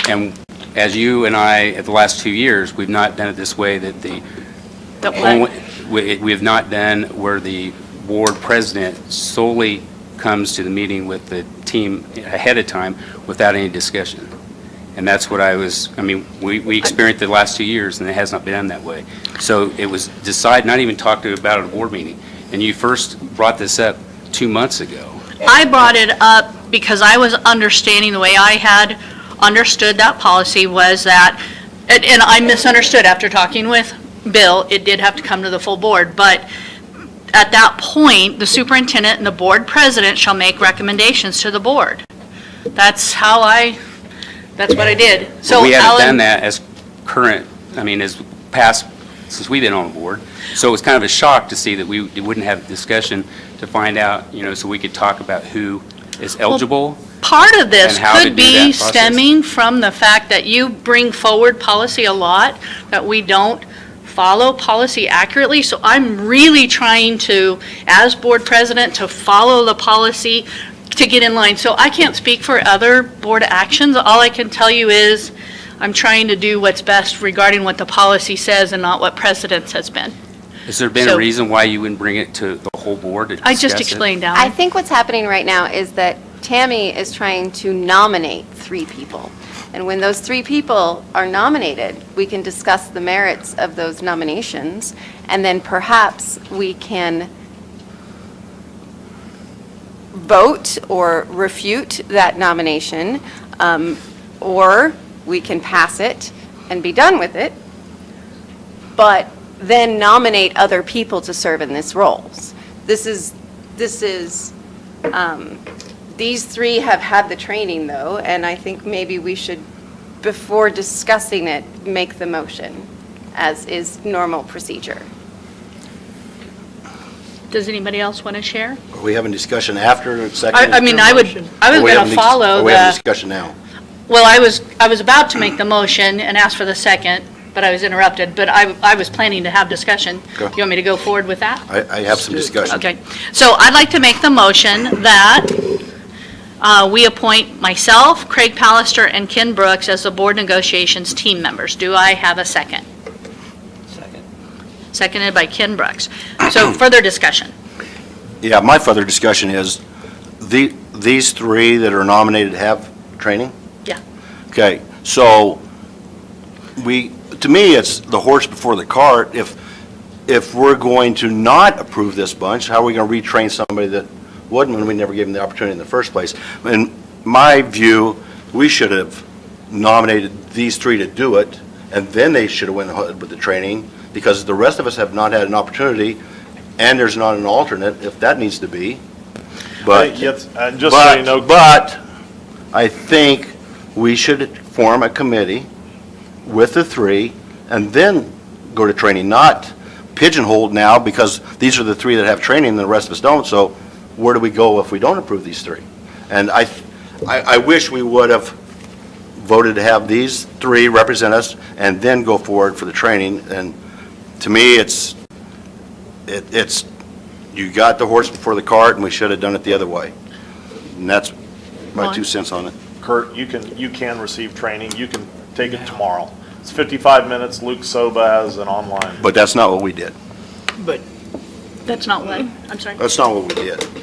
And as you and I, at the last 2 years, we've not done it this way, that we have not done where the board president solely comes to the meeting with the team ahead of time without any discussion. And that's what we experienced the last 2 years, and it has not been done that way. So it was decided, not even talked about at a board meeting. And you first brought this up 2 months ago. I brought it up because I was understanding, the way I had understood that policy was that, and I misunderstood after talking with Bill, it did have to come to the full board, but at that point, the superintendent and the board president shall make recommendations to the board. That's what I did. So We haven't Alan- done that as as past, since we've been on the board. So it was kind of a shock to see that we wouldn't have discussion to find out, so we could talk about who is eligible. Part of this And how to could do that be process. stemming from the fact that you bring forward policy a lot, that we don't follow policy accurately. So I'm really trying to, as board president, to follow the policy to get in line. So I can't speak for other board actions. All I can tell you is I'm trying to do what's best regarding what the policy says and not what precedence has been. Has there been So- a reason why you wouldn't bring it to the whole board to I discuss just it? explained, I Alan. think what's happening right now is that Tammy is trying to nominate 3 people. And when those 3 people are nominated, we can discuss the merits of those nominations, and then perhaps we can vote or refute that nomination, or we can pass it and be done with it, but then nominate other people to serve in these roles. These 3 have had the training, though, and I think maybe we should, before discussing it, make the motion, as is normal procedure. Does anybody else want to share? Are we having discussion after the second? I was going to follow Are we having the, discussion now? well, I was about to make the motion and ask for the second, but I was interrupted. But I was planning to have discussion. Go. You want me to go forward with that? I have some discussion. Okay. So I'd like to make the motion that we appoint myself, Craig Pallister, and Ken Brooks as the board negotiations team members. Do I have a second? Second. Seconded by Ken Brooks. So further discussion. Yeah, my further discussion is, these three that are nominated have training? Yeah. Okay, so to me, it's the horse before the cart. If we're going to not approve this bunch, how are we going to retrain somebody that wouldn't when we never gave them the opportunity in the first place? In my view, we should have nominated these three to do it, and then they should have went ahead with the training, because the rest of us have not had an opportunity, and there's not an alternate, if that needs to be. But, Just so you know, but I think we should form a committee with the three and then go to training, not pigeonholed now because these are the three that have training and the rest of us don't. So where do we go if we don't approve these three? And I wish we would have voted to have these three represent us and then go forward for the training. And to me, it's you got the horse before the cart, and we should have done it the other way. And that's my 2 cents on it. Kurt, you can receive training. You can take it tomorrow. It's 55 minutes. Luke Soba has an online. But that's not what we did. But That's not what? I'm sorry? That's not what we did. I mean,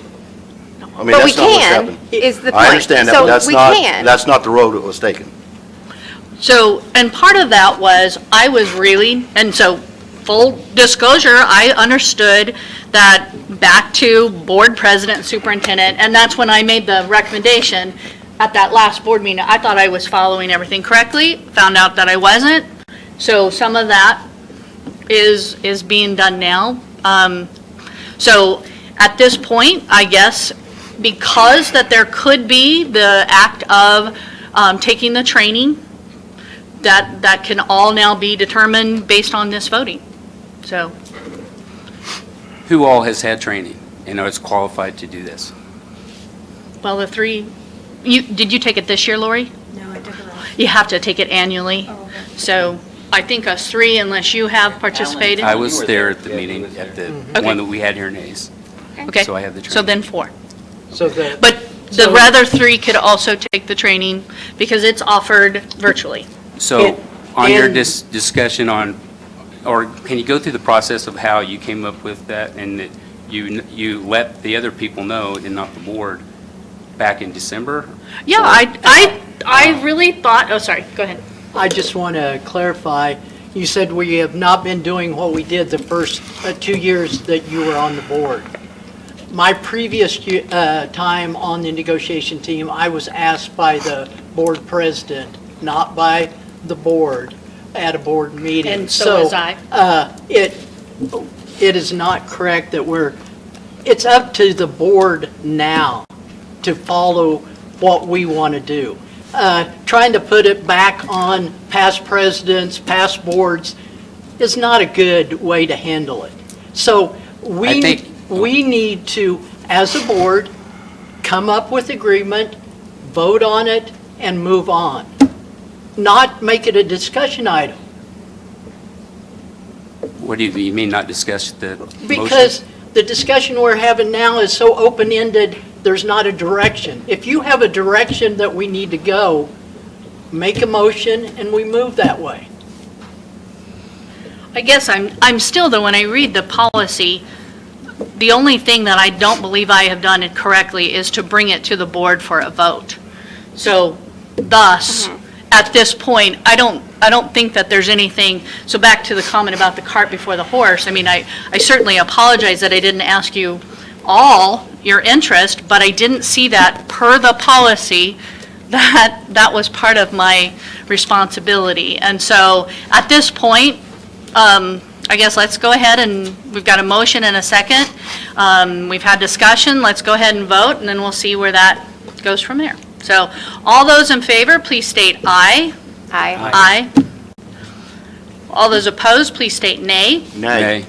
But we that's not what's can, happened. is the point. I understand that, but that's So not, we can. that's not the road that was taken. So, and part of that was, I was really, and so, full disclosure, I understood that back to board president and superintendent, and that's when I made the recommendation at that last board meeting. I thought I was following everything correctly, found out that I wasn't. So some of that is being done now. So at this point, I guess, because that there could be the act of taking the training, that can all now be determined based on this voting. So, Who all has had training and is qualified to do this? well, the three, did you take it this year, Lori? No, I took it off. You have to take it annually. Oh, okay. So I think us three, unless you have participated. I was You were there there. at the Yeah, meeting, he was at there. the one that we had here in Hayes. Okay. So I have the So training. then 4. so the. But the other 3 could also take the training because it's offered virtually. So on your and- discussion on, or can you go through the process of how you came up with that and that you let the other people know and not the board back in December? Yeah, I really thought, oh, sorry, go ahead. I just want to clarify, you said we have not been doing what we did the first 2 years that you were on the board. My previous time on the negotiation team, I was asked by the board president, not by the board, at a board meeting. And so was I. It is not correct that it's up to the board now to follow what we want to do. Trying to put it back on past presidents, past boards is not a good way to handle it. So I think- we need to, as a board, come up with agreement, vote on it, and move on. Not make it a discussion item. What do you mean not discuss the motion? Because the discussion we're having now is so open-ended, there's not a direction. If you have a direction that we need to go, make a motion and we move that way. I guess I'm still, though, when I read the policy, the only thing that I don't believe I have done it correctly is to bring it to the board for a vote. So thus, at this point, I don't think that there's anything, so back to the comment about the cart before the horse, I mean, I certainly apologize that I didn't ask you all your interest, but I didn't see that per the policy, that was part of my responsibility. And so, at this point, I guess let's go ahead and, we've got a motion and a second. We've had discussion, let's go ahead and vote, and then we'll see where that goes from there. So, all those in favor, please state aye. Aye. Aye. All those opposed, please state nay. Nay.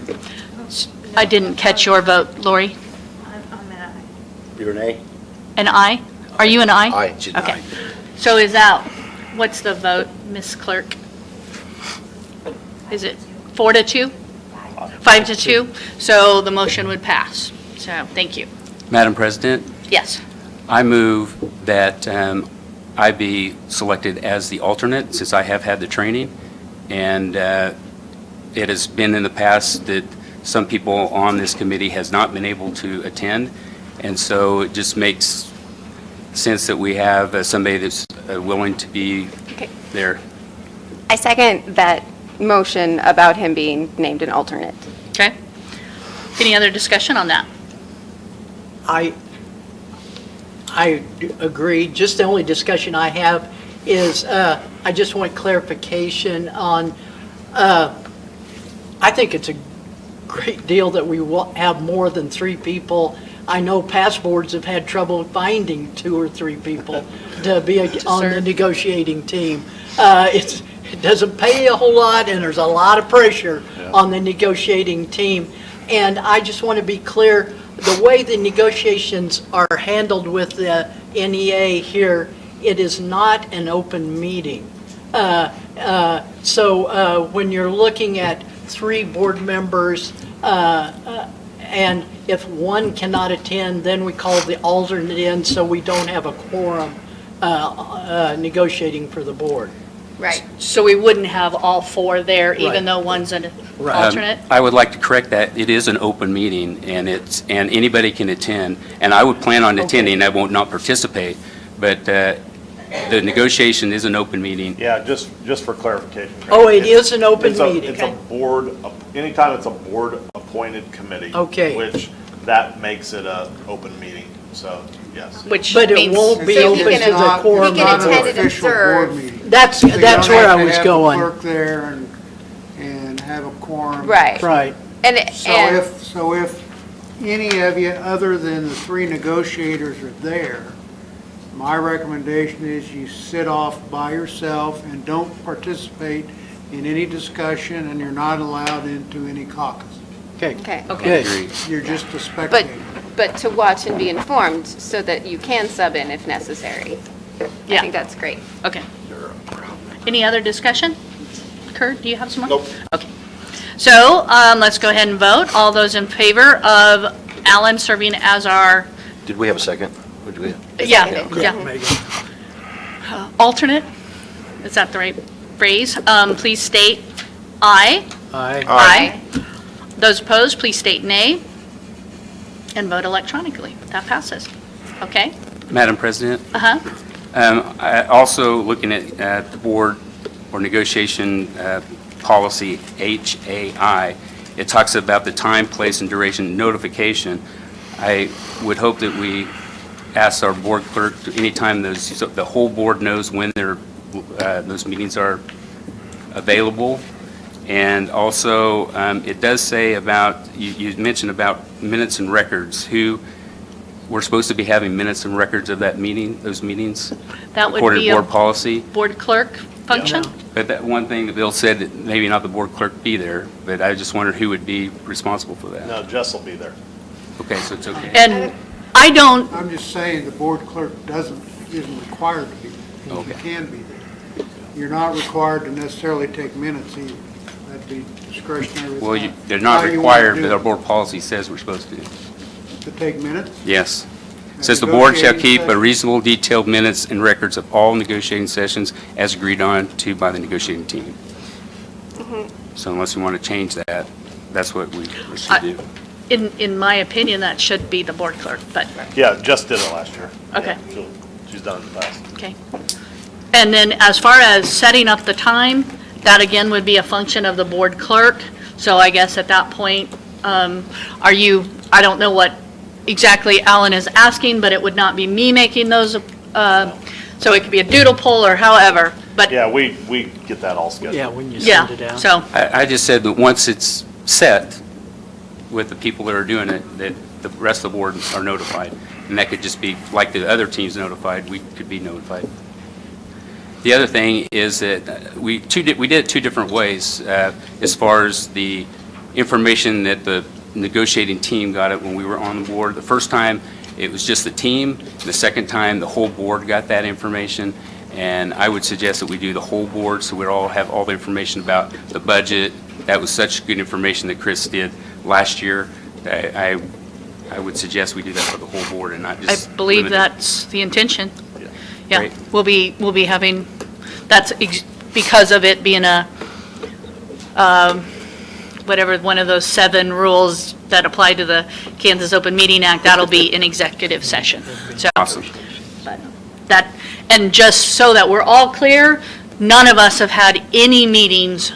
I didn't catch your vote, Lori. I'm an aye. You're an A? An aye? Are you an aye? Aye, she's an Okay. aye. So is that, what's the vote, Ms. Clerk? is it 4-2? 5-2? So the motion would pass. So, thank you. Madam President, Yes. I move that I be selected as the alternate, since I have had the training, and it has been in the past that some people on this committee has not been able to attend, and so it just makes sense that we have somebody that's willing to be Okay. there. I second that motion about him being named an alternate. Okay. Any other discussion on that? I agree. Just the only discussion I have is, I just want clarification on, I think it's a great deal that we have more than 3 people. I know past boards have had trouble finding 2 or 3 people to be on the negotiating team. It doesn't pay a whole lot, and there's a lot of pressure on the negotiating team. And I just want to be clear, the way the negotiations are handled with the NEA here, it is not an open meeting. So when you're looking at 3 board members, and if one cannot attend, then we call the alternate in, so we don't have a quorum negotiating for the board. Right. So we wouldn't have all 4 there, even Right. though one's an Right. alternate? I would like to correct that. It is an open meeting, and anybody can attend, and I would plan on attending. I won't not participate, but the negotiation is an open meeting. Yeah, just for clarification. Oh, it is an open It's a- meeting. It's a board, anytime it's a board-appointed committee. Okay. Which, that makes it a open meeting, so, yes. Which But it means, won't be So he open can- to the Not- quorum. he can not an attend and official board observe. meeting. That's So you where don't I have to was have the going. clerk there and have a quorum. Right. Right. And So if any of you, other than the 3 negotiators are there, my recommendation is you sit off by yourself and don't participate in any discussion, and you're not allowed into any caucus. Okay. Okay. Good. You're just a But, spectator. but to watch and be informed so that you can sub in if necessary. I Yeah. think that's great. okay. Any other discussion? Kurt, do you have some more? Nope. Okay. So let's go ahead and vote. All those in favor of Alan serving as our, Did we have a second? Would we- yeah, Seconded. yeah, Megan. alternate? Is that the right phrase? Please state aye. Aye. Aye. Those opposed, please state nay. And vote electronically. That passes. Okay? Madam President? Uh-huh. Also, looking at the board or negotiation policy, HAI, it talks about the time, place, and duration notification. I would hope that we ask our board clerk, anytime the whole board knows when those meetings are available. And also, it does say about, you mentioned about minutes and records, who we're supposed to be having minutes and records of that meeting, those meetings? That would According be to a board policy. board clerk function? But that one thing that Bill said, that maybe not the board clerk be there, but I just wondered who would be responsible for that. No, Jess will be there. Okay, so it's okay. And I don't, I'm just saying, the board clerk isn't required to be there. Okay. You can be there. You're not required to necessarily take minutes either. That'd be discretionary. Well, they're not How you wanna required, do but our it. board policy says we're supposed to. To take minutes? Yes. It says the board shall Negotiating keep a session. reasonable detailed minutes and records of all negotiating sessions as agreed on to by the negotiating team. So unless you want to change that, that's what we should do. in my opinion, that should be the board clerk, but, Yeah, Jess did it last year. Okay. Yeah, she's done it in the past. okay. And then as far as setting up the time, that again would be a function of the board clerk. So I guess at that point, are you, I don't know what exactly Alan is asking, but it would not be me making those, so it could be a doodle poll or however, but, Yeah, we get that all scheduled. Yeah, when you yeah, send it out. so, I just said that once it's set with the people that are doing it, that the rest of the board are notified. And that could just be, like the other teams notified, we could be notified. The other thing is that we did it 2 different ways as far as the information that the negotiating team got it when we were on the board. The first time, it was just the team. The second time, the whole board got that information. And I would suggest that we do the whole board, so we all have all the information about the budget. That was such good information that Chris did last year. I would suggest we do that for the whole board and not I just. believe limit it. that's the intention. Yeah, Great. we'll be having, because of it being a, whatever, one of those 7 rules that apply to the Kansas Open Meeting Act, that'll be an executive session. So Awesome. that, and just so that we're all clear, none of us have had any meetings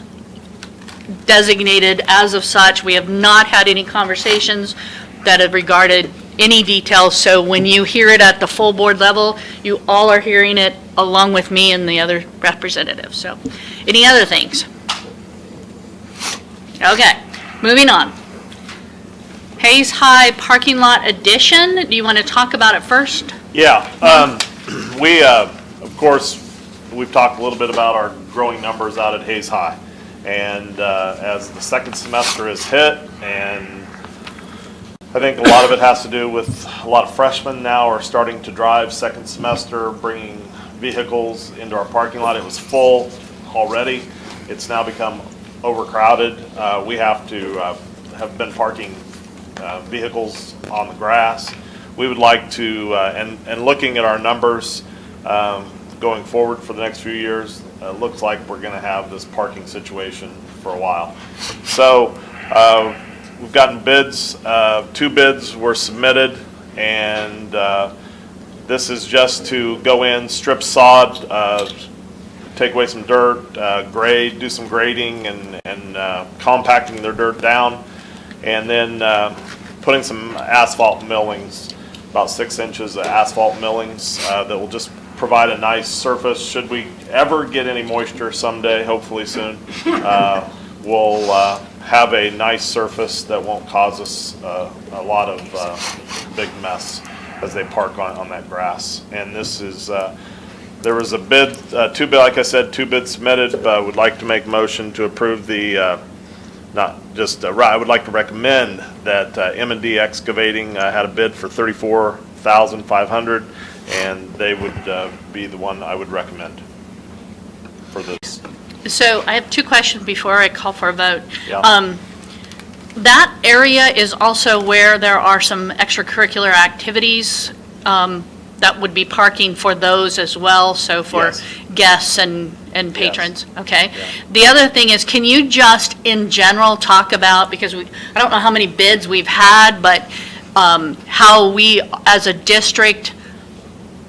designated as of such. We have not had any conversations that have regarded any details. So when you hear it at the full board level, you all are hearing it along with me and the other representatives. So, any other things? Okay, moving on. Hayes High parking lot addition. Do you want to talk about it first? Yeah, we, of course, we've talked a little bit about our growing numbers out at Hayes High. And as the second semester is hit, and I think a lot of it has to do with a lot of freshmen now are starting to drive second semester, bringing vehicles into our parking lot. It was full already. It's now become overcrowded. We have to have been parking vehicles on the grass. We would like to, and looking at our numbers going forward for the next few years, looks like we're going to have this parking situation for a while. So we've gotten bids. 2 bids were submitted, and this is just to go in, strip sod, take away some dirt, grade, do some grading and compacting their dirt down, and then putting some asphalt millings, about 6 inches of asphalt millings that will just provide a nice surface. Should we ever get any moisture someday, hopefully soon, we'll have a nice surface that won't cause us a lot of big mess as they park on that grass. And this is, there was a bid, like I said, 2 bids submitted. Would like to make a motion to approve the, not just, I would like to recommend that M&D Excavating had a bid for $34,500, and they would be the one I would recommend for this. So I have 2 questions before I call for a vote. Yeah. That area is also where there are some extracurricular activities that would be parking for those as well, so for Yes. guests and patrons, okay? Yeah. The other thing is, can you just in general talk about, because I don't know how many bids we've had, but how we as a district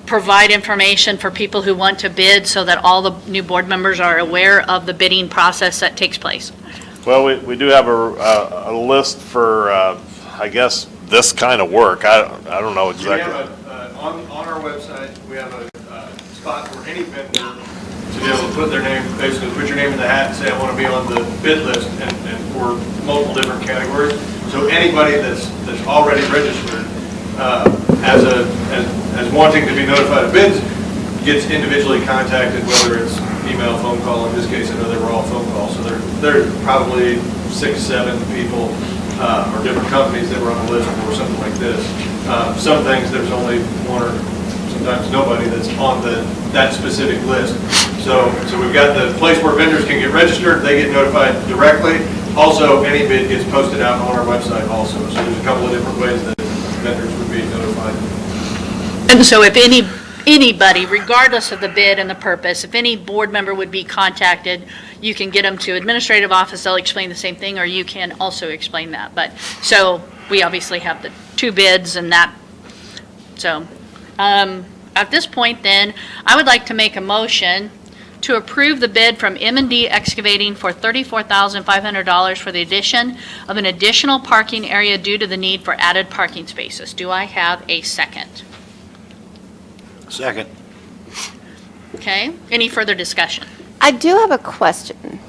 provide information for people who want to bid so that all the new board members are aware of the bidding process that takes place? Well, we do have a list for, I guess, this kind of work. I don't know exactly. We have on our website, we have a spot for any vendor to be able to put their name, basically put your name in the hat and say, I want to be on the bid list, and for multiple different categories. So anybody that's already registered as wanting to be notified of bids gets individually contacted, whether it's email, phone call. In this case, I know they were all phone calls. So there are probably 6, 7 people or different companies that were on the list for something like this. Some things there's only 1 or sometimes nobody that's on that specific list. So we've got the place where vendors can get registered. They get notified directly. Also, any bid gets posted out on our website also. So there's a couple of different ways that vendors would be notified. And so if anybody, regardless of the bid and the purpose, if any board member would be contacted, you can get them to administrative office, they'll explain the same thing, or you can also explain that. But, so, we obviously have the 2 bids and that, so, at this point then, I would like to make a motion to approve the bid from M&D Excavating for $34,500 for the addition of an additional parking area due to the need for added parking spaces. Do I have a second? Second. Okay, any further discussion? I do have a question.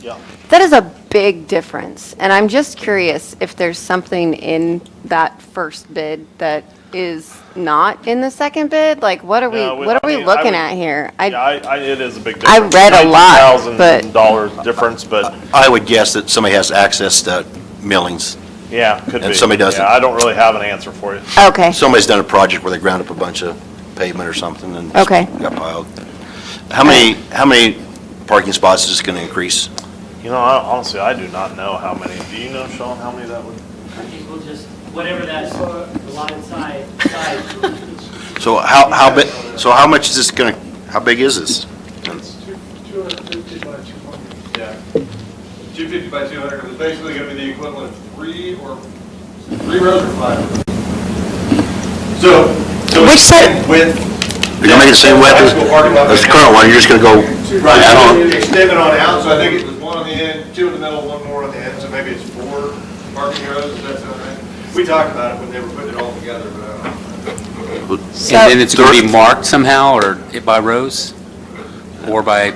Yeah. That is a big difference, and I'm just curious if there's something in that first bid that is not in the second bid? Like, what are we, No, what are we I mean, looking I at here? Yeah, it is a big I difference. read a lot, but- $19,000 difference, but, I would guess that somebody has access to millings. yeah, could be. And somebody doesn't. Yeah, I don't really have an answer for you. Okay, Somebody's done a project where they ground up a bunch of pavement or something and Okay. got piled. How many parking spots is this going to increase? You know, honestly, I do not know how many. Do you know, Sean, how many that would? I think we'll just, whatever that's allotted size. So how big, so how much is this going to, how big is this? 250 by 200. Yeah. 250 by 200 is basically going to be the equivalent of 3 rows or 5. So Which side? With. You're going to make it the same width as the current one, you're just going to go Right, add on? extend it on out, so I think it was 1 on the end, 2 in the middle, 1 more on the end, so maybe it's 4 parking rows, does that sound right? We talked about it when they were putting it all together, but I don't know. And then it's going to be marked somehow, or by rows? Or by,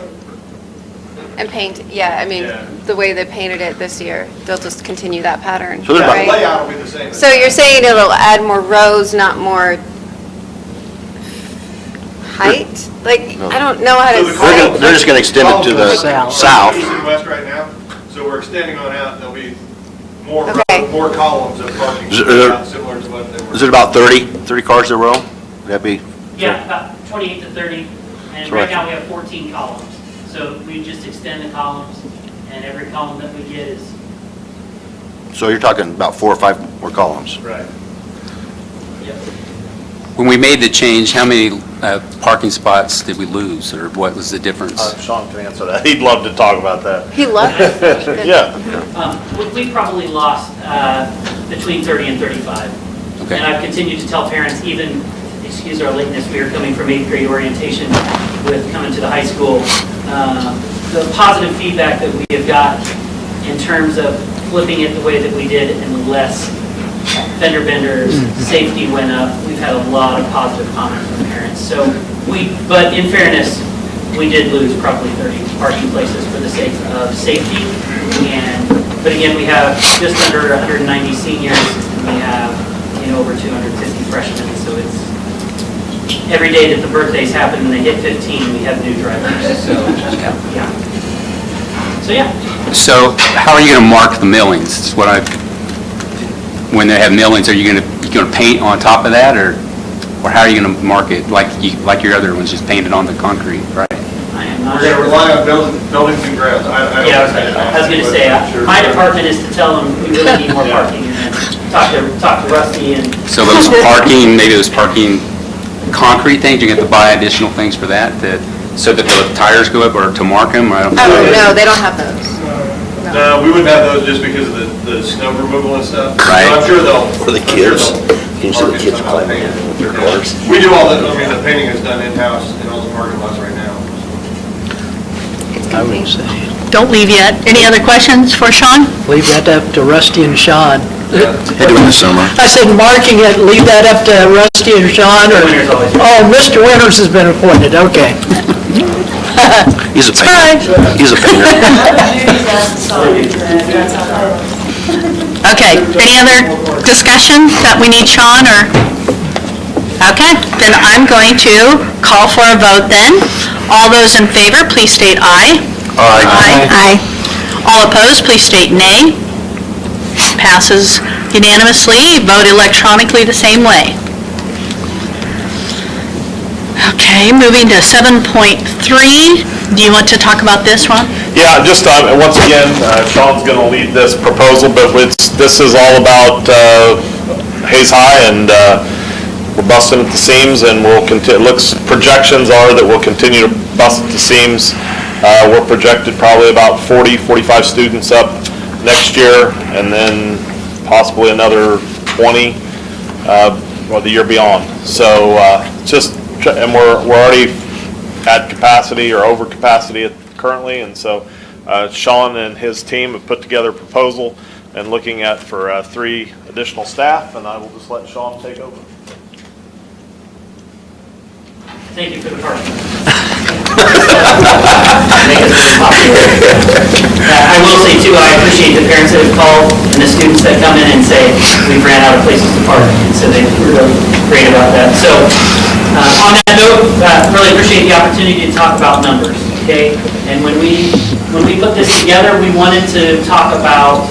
And paint, yeah, I mean, Yeah. the way they painted it this year, they'll just continue that pattern, So they're about- right? The layout will be the same. So you're saying it'll add more rows, not more height? Like, I don't know how to So the say. They're just going to extend it to the south. East and west right now, so we're extending on out, there'll be more, Okay. more columns of parking, Is it- similar to what they were. Is it about 30 cars a row? Would that be? Yeah, about 28 to 30, and Right. right now we have 14 columns. So we just extend the columns, and every column that we get is, So you're talking about 4 or 5 more columns? Right. when we made the change, how many parking spots did we lose, or what was the difference? Sean can answer that. He'd love to talk about that. He loved it. Yeah. we probably lost between 30 and 35. Okay. And I've continued to tell parents, even, excuse our lateness, we are coming from 8th grade orientation with coming to the high school. The positive feedback that we have got in terms of flipping it the way that we did and less fender benders, safety went up. We've had a lot of positive comments from parents. So but in fairness, we did lose probably 30 parking places for the sake of safety. But again, we have just under 190 seniors, and we have, over 250 freshmen. So it's every day that the birthdays happen and they hit 15, we have new drivers. So, yeah. So, yeah. So how are you going to mark the millings? It's what when they have millings, are you going to paint on top of that, or how are you going to mark it, like your other ones, just paint it on the concrete, right? I am not We're going to sure. rely on buildings and grounds. Yeah, I was going to say, my department is to tell them we really need more parking, and then talk to Rusty and. So maybe those parking concrete things, you have to buy additional things for that, so that the tires go up, or to mark them, or I don't know. Oh, no, they don't have those. No, we wouldn't have those just because of the snow removal and stuff. Right. So I'm sure they'll. For the kids. You see the kids playing with their cars. We do all the, the painting is done in-house in all the parking lots right now. I would say, Don't leave yet. Any other questions for Sean? leave that up to Rusty and Sean. They're doing this summer. I said marking it, leave that up to Rusty and Sean, or, Winter's always- oh, Mr. Winters has been appointed, okay. He's a painter. He's a painter. Okay, any other discussion that we need Sean, or? Okay, then I'm going to call for a vote then. All those in favor, please state aye. Aye. All opposed, please state nay. Passes unanimously. Vote electronically the same way. Okay, moving to 7.3. Do you want to talk about this, Ron? Yeah, just, once again, Sean's going to lead this proposal, but this is all about Hayes High, and we're busting at the seams, and projections are that we'll continue to bust at the seams. We're projected probably about 40, 45 students up next year, and then possibly another 20 or the year beyond. So and we're already at capacity or over capacity currently, and so Sean and his team have put together a proposal and looking at for 3 additional staff, and I will just let Sean take over. Thank you for the parking. I will say too, I appreciate the parents that have called and the students that come in and say, we've ran out of places to park. And so they were really great about that. So on that note, really appreciate the opportunity to talk about numbers, okay? And when we put this together, we wanted to talk about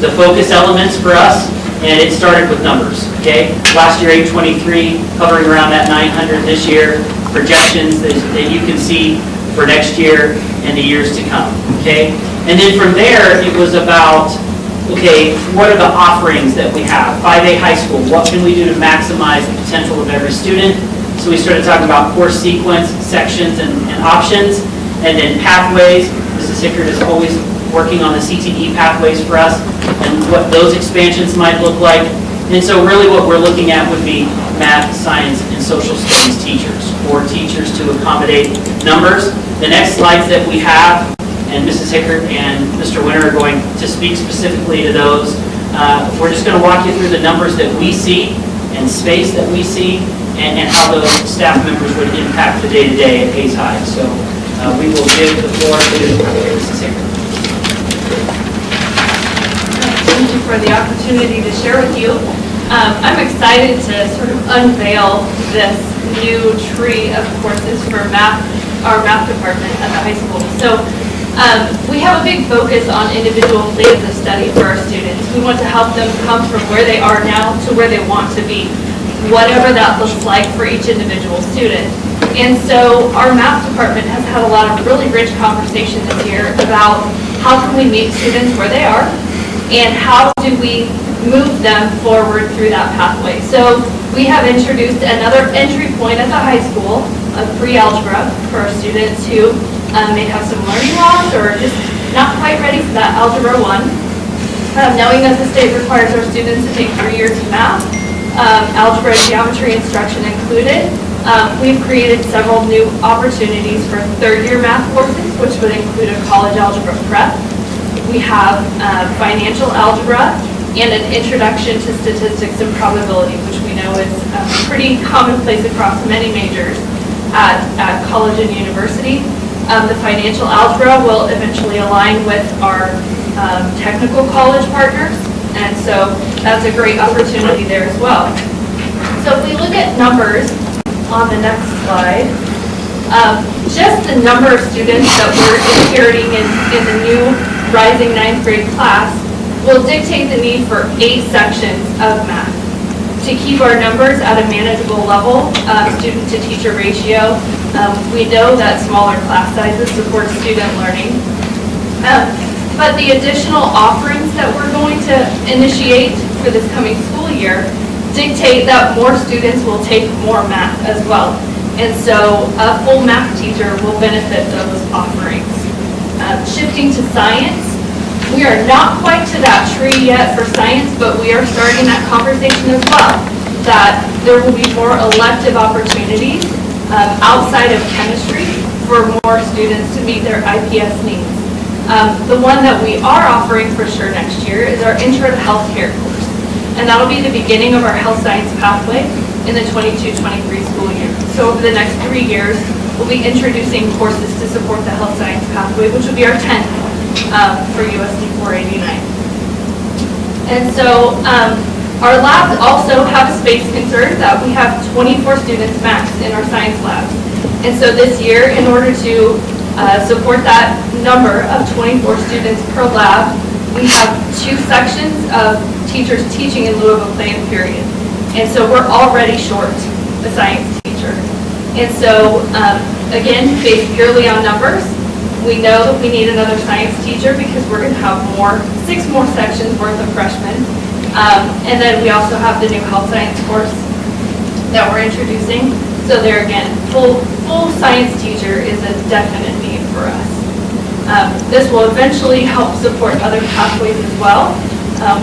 the focus elements for us, and it started with numbers, okay? Last year, 823, hovering around that 900 this year. Projections that you can see for next year and the years to come, okay? And then from there, it was about, okay, what are the offerings that we have? 5A high school, what can we do to maximize the potential of every student? So we started talking about course sequence, sections, and options, and then pathways. Mrs. Hickert is always working on the CTE pathways for us and what those expansions might look like. And so really what we're looking at would be math, science, and social studies teachers, or teachers to accommodate numbers. The next slides that we have, and Mrs. Hickert and Mr. Winter are going to speak specifically to those. We're just going to walk you through the numbers that we see and space that we see and how those staff members would impact the day-to-day at Hayes High. So we will give the floor to Mrs. Hickert. Thank you for the opportunity to share with you. I'm excited to sort of unveil this new tree of courses for our math department at the high school. So we have a big focus on individual plans of study for our students. We want to help them come from where they are now to where they want to be, whatever that looks like for each individual student. And so our math department has had a lot of really rich conversations this year about how can we meet students where they are and how do we move them forward through that pathway. So we have introduced another entry point at the high school of pre-algebra for our students who may have some learning loss or just not quite ready for that Algebra 1. Knowing that the state requires our students to take 3 years of math, algebra and geometry instruction included, we've created several new opportunities for third-year math courses, which would include a college algebra prep. We have financial algebra and an introduction to statistics and probability, which we know is pretty commonplace across many majors at college and university. The financial algebra will eventually align with our technical college partners, and so that's a great opportunity there as well. So if we look at numbers on the next slide, just the number of students that we're inheriting in the new rising 9th grade class will dictate the need for 8 sections of math. To keep our numbers at a manageable level, student-to-teacher ratio, we know that smaller class sizes support student learning. But the additional offerings that we're going to initiate for this coming school year dictate that more students will take more math as well. And so a full math teacher will benefit those offerings. Shifting to science, we are not quite to that tree yet for science, but we are starting that conversation as well, that there will be more elective opportunities outside of chemistry for more students to meet their IPS needs. The one that we are offering for sure next year is our Intro to Healthcare course, and that'll be the beginning of our health science pathway in the 22-23 school year. So over the next 3 years, we'll be introducing courses to support the health science pathway, which will be our 10th for USD 489. And so our labs also have a space concern that we have 24 students max in our science labs. And so this year, in order to support that number of 24 students per lab, we have 2 sections of teachers teaching in lieu of a planned period. And so we're already short a science teacher. And so, again, based purely on numbers, we know that we need another science teacher because we're going to have 6 more sections worth of freshmen. And then we also have the new health science course that we're introducing. So there again, full science teacher is a definite need for us. This will eventually help support other pathways as well,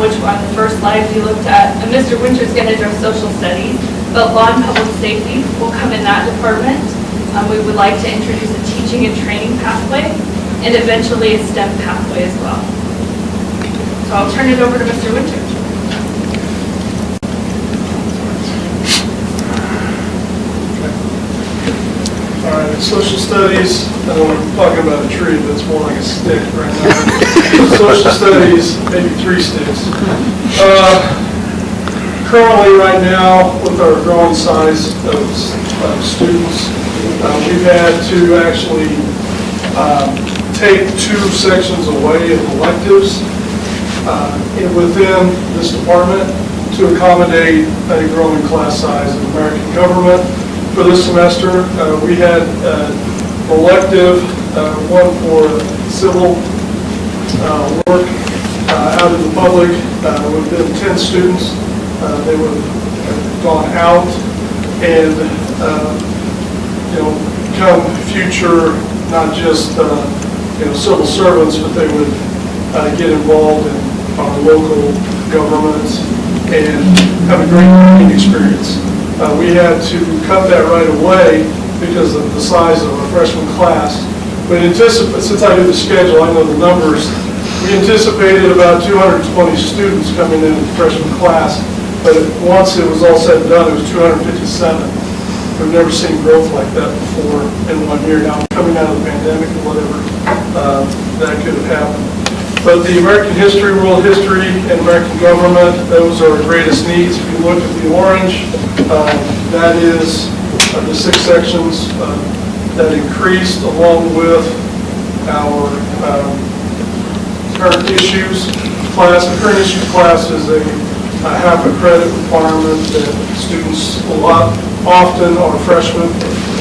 which on the first slide we looked at. Mr. Winter's going to address social studies, but law and public safety will come in that department. We would like to introduce a teaching and training pathway and eventually a STEM pathway as well. So I'll turn it over to Mr. Winter. All right, social studies, we're talking about a tree, but it's more like a stick right now. Social studies, maybe 3 sticks. Currently, right now, with our growing size of students, we've had to actually take 2 sections away of electives within this department to accommodate a growing class size in American government. For this semester, we had elective, one for civil work out in the public. With them 10 students, they would have gone out and, become future, not just, civil servants, but they would get involved in our local governments and have a great learning experience. We had to cut that right away because of the size of our freshman class. But since I do the schedule, I know the numbers. We anticipated about 220 students coming into the freshman class, but once it was all said and done, it was 257. We've never seen growth like that before in 1 year. Now, coming out of the pandemic or whatever, that could have happened. But the American history, world history, and American government, those are our greatest needs. If you look at the orange, that is the 6 sections that increased along with our current issues class. The current issues class is a half a credit requirement that students often are freshmen,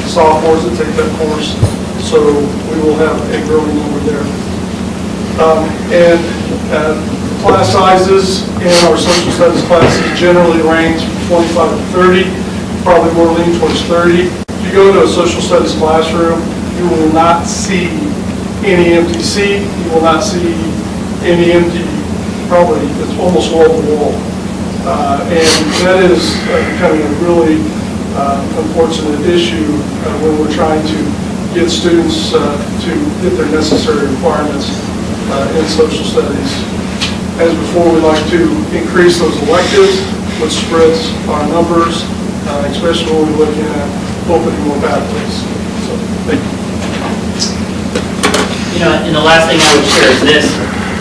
sophomores that take that course. So we will have a growing number there. And class sizes in our social studies classes generally range from 25 to 30, probably more lean towards 30. If you go to a social studies classroom, you will not see any empty seat. You will not see any empty, probably it's almost wall to wall. And that is becoming a really unfortunate issue when we're trying to get students to get their necessary requirements in social studies. As before, we like to increase those electives, which spreads our numbers, especially when we're looking at opening more pathways. So, thank you. And the last thing I would share is this,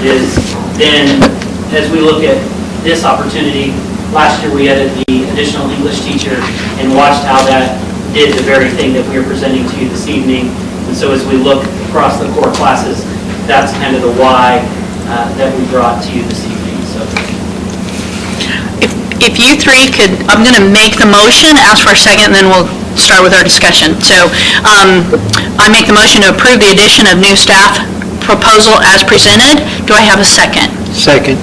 is then, as we look at this opportunity, last year we added the additional English teacher and watched how that did the very thing that we are presenting to you this evening. And so as we look across the core classes, that's kind of the why that we brought to you this evening. So, If you three could, I'm going to make the motion, ask for a second, and then we'll start with our discussion. So I make the motion to approve the addition of new staff proposal as presented. Do I have a second? Second.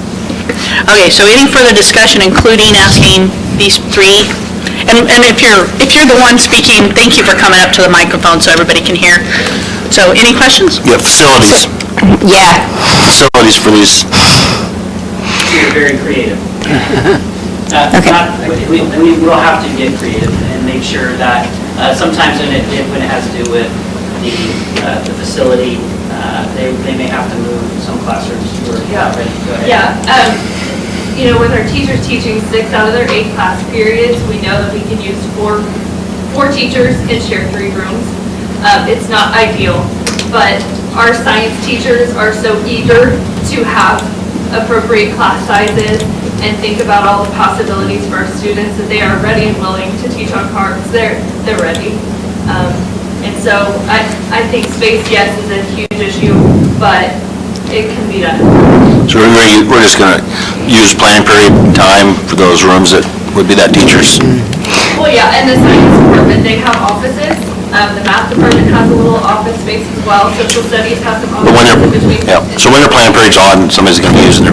Okay, so any further discussion, including asking these three? And if you're the one speaking, thank you for coming up to the microphone so everybody can hear. So any questions? Yeah, facilities. Yeah. Facilities for these. you're very creative. We will have to get creative and make sure that sometimes when it has to do with the facility, they may have to move some classrooms. Yeah. Go ahead. Yeah. With our teachers teaching 6 out of their 8 class periods, we know that we can use four teachers and share 3 rooms. It's not ideal, but our science teachers are so eager to have appropriate class sizes and think about all the possibilities for our students that they are ready and willing to teach on carbs. They're ready. And so I think space, yes, is a huge issue, but it can be done. So we're just going to use planning period time for those rooms that would be that teachers? Well, yeah, and the science department, they have offices. The math department has a little office space as well. Social studies has some offices in between. Yeah, so when their planning period's on, somebody's going to be using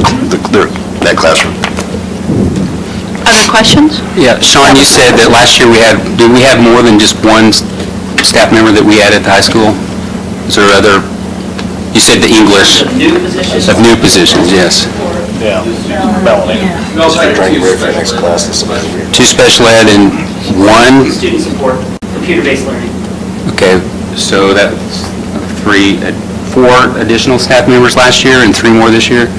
that classroom. Other questions? Yeah, Sean, you said that last year did we have more than just one staff member that we had at the high school? Is there other, you said the English. Of new positions? Of new positions, yes. Yeah. Melanie. Trying to get ready for the next class this semester. 2 special ed and 1? Student support, computer-based learning. Okay, so that's 4 additional staff members last year and 3 more this year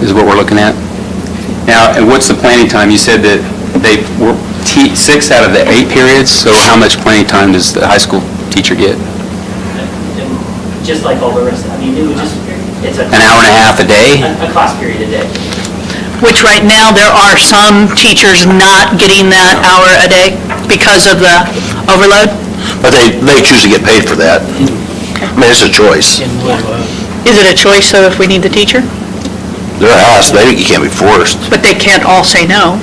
is what we're looking at. Now, and what's the planning time? You said that they were 6 out of the 8 periods, so how much planning time does the high school teacher get? Just like all the rest, it would just, it's An hour and a half a day? A class period a day. Which right now, there are some teachers not getting that hour a day because of the overload? But they choose to get paid for that. It's a choice. Is it a choice, so if we need the teacher? They're asked, you can't be forced. But they can't all say no.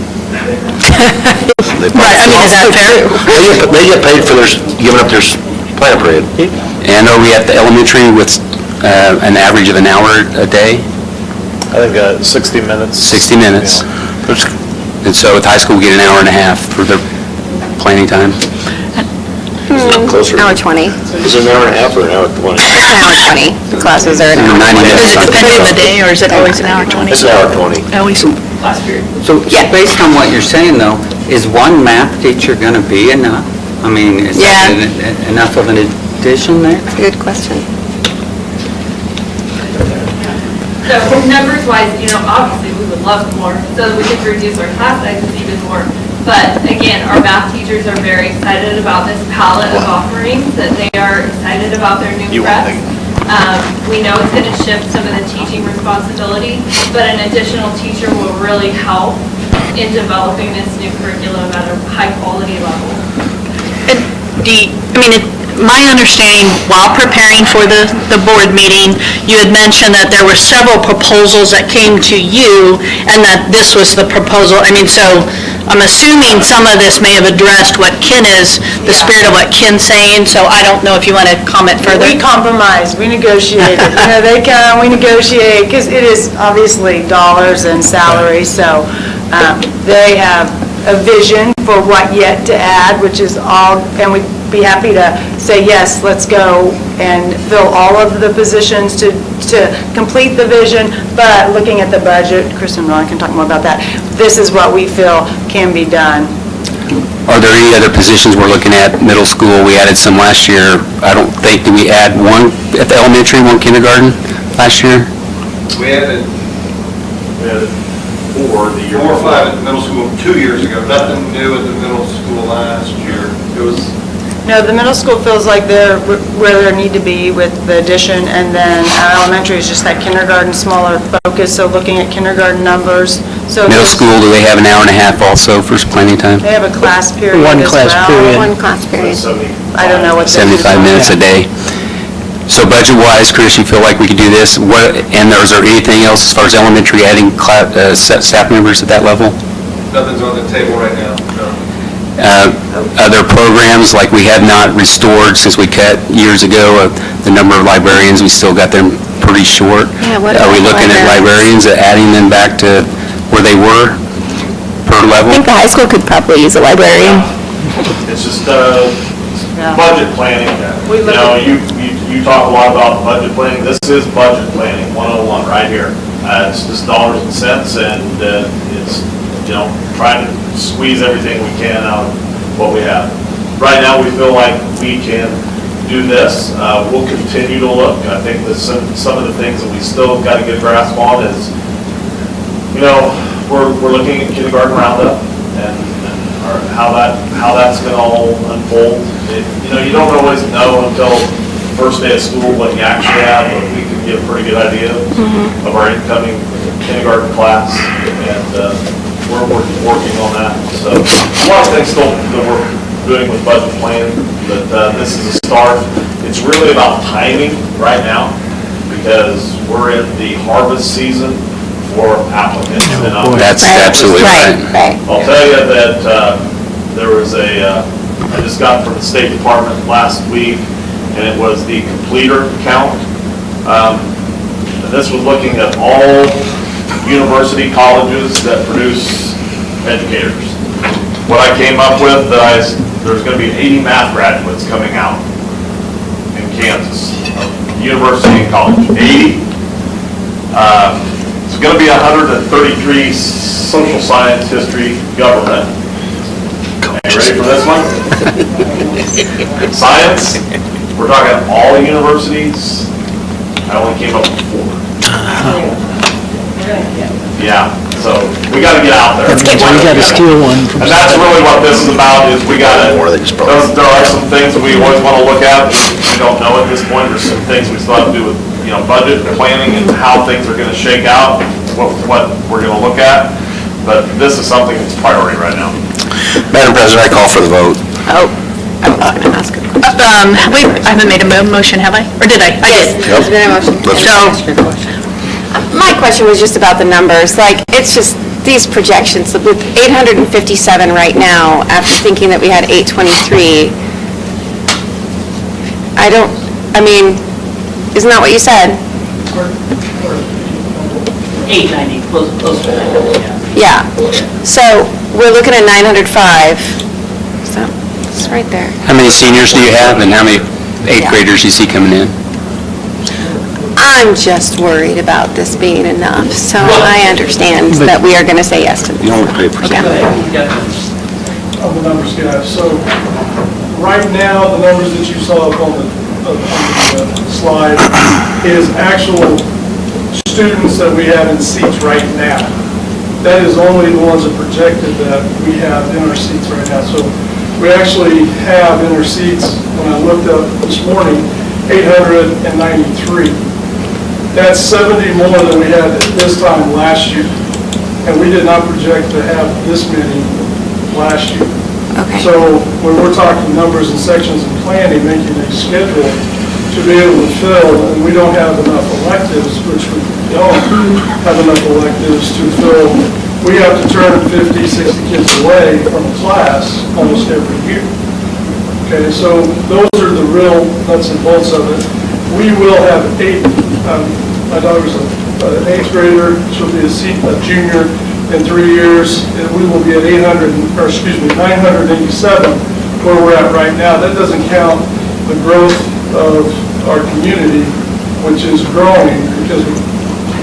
They Right, is that fair? They get paid for giving up their Plan period. And are we at the elementary with an average of an hour a day? I think 60 minutes. 60 minutes. And so with high school, we get an hour and a half for their planning time. Closer. Hour 20. Is it an hour and a half or an hour 20? It's an hour 20. The classes are an hour 90 20. minutes. Is it depending on the day, or is it always an hour 20? It's an hour 20. Always. Last period. So based on what you're saying, though, is one math teacher going to be enough? I mean, is that enough of an addition there? That's a good question. So numbers-wise, obviously, we would love more, so that we could reduce our class sizes even more. But again, our math teachers are very excited about this palette of offerings, that they are excited about their new reps. We know it's going to shift some of the teaching responsibility, but an additional teacher will really help in developing this new curriculum at a high-quality level. My understanding, while preparing for the board meeting, you had mentioned that there were several proposals that came to you, and that this was the proposal. So I'm assuming some of this may have addressed what Ken is, the spirit of what Ken's saying, so I don't know if you want to comment further. We compromised, we negotiated. They come, we negotiate, because it is obviously dollars and salary, so they have a vision for what yet to add, which is all, and we'd be happy to say, yes, let's go and fill all of the positions to complete the vision, but looking at the budget, Chris and Ron can talk more about that, this is what we feel can be done. Are there any other positions we're looking at? Middle school, we added some last year. I don't think, did we add one at the elementary, one kindergarten last year? We added 4 or 5 at the middle school 2 years ago. Nothing new at the middle school last year. It was No, the middle school feels like they're where they need to be with the addition, and then elementary is just that kindergarten smaller focus, so looking at kindergarten numbers. So Middle school, do they have an hour and a half also for planning time? they have a class period One as class well. period. One class period. I don't know what this is. 75 minutes a day. So budget-wise, Chris, you feel like we could do this? And is there anything else as far as elementary adding staff members at that level? nothing's on the table right now. No. Other programs, like we have not restored since we cut years ago, the number of librarians, we still got them pretty short. Yeah, what Are we about looking at librarians, at adding them back to where they were per level? I think the high school could probably use a librarian. It's just budget planning. We look at- You talk a lot about budget planning. This is budget planning 101 right here. It's just dollars and cents, and it's, trying to squeeze everything we can out of what we have. Right now, we feel like we can do this. We'll continue to look. I think that some of the things that we still got to get a grasp on is, we're looking at kindergarten roundup and how that's going to all unfold. You don't always know until the first day of school what you actually have, but we can get a pretty good idea of our incoming kindergarten class, and we're working on that. So a lot of things still that we're doing with budget planning, but this is a start. It's really about timing right now because we're in the harvest season for applicants. That's absolutely right. I'll tell you that there was I just got from the State Department last week, and it was the completer count. And this was looking at all university colleges that produce educators. What I came up with, there's going to be 80 math graduates coming out in Kansas, university and college, 80. It's going to be 133 social science, history, government. Are you ready for this one? Science, we're talking all universities. I only came up with 4. Yeah, so we got to get out there. We got to steal one from And that's really what this is about, is we got to, there are some things that we always want to look at. We don't know at this point. There's some things we still have to do with, budget planning and how things are going to shake out, what we're going to look at. But this is something that's priority right now. Madam President, I call for the vote. Oh, I was going to ask a question. I haven't made a motion, have I? Or did I? I did. There's been a motion. My question was just about the numbers. It's just these projections, with 857 right now, after thinking that we had 823, isn't that what you said? 890, close to 900, Yeah. yeah. So we're looking at 905. So it's right there. How many seniors do you have, and how many eighth Yeah. graders you see coming in? I'm just worried about this being enough, so I understand that we are going to say yes to this. You don't want to pay for Okay. Of the numbers, guys. So right now, the numbers that you saw up on the slide is actual students that we have in seats right now. That is only the ones that projected that we have in our seats right now. So we actually have in our seats, when I looked up this morning, 893. That's 70 more than we had at this time last year. And we did not project to have this many last year. Okay. So when we're talking numbers and sections and planning, making a schedule to be able to fill, and we don't have enough electives, which we don't have enough electives to fill, we have to turn 50, 60 kids away from a class almost every year. Okay, so those are the real nuts and bolts of it. We will have 8, my daughter's an 8th grader, she'll be a junior in 3 years, and we will be at 987 where we're at right now. That doesn't count the growth of our community, which is growing, because we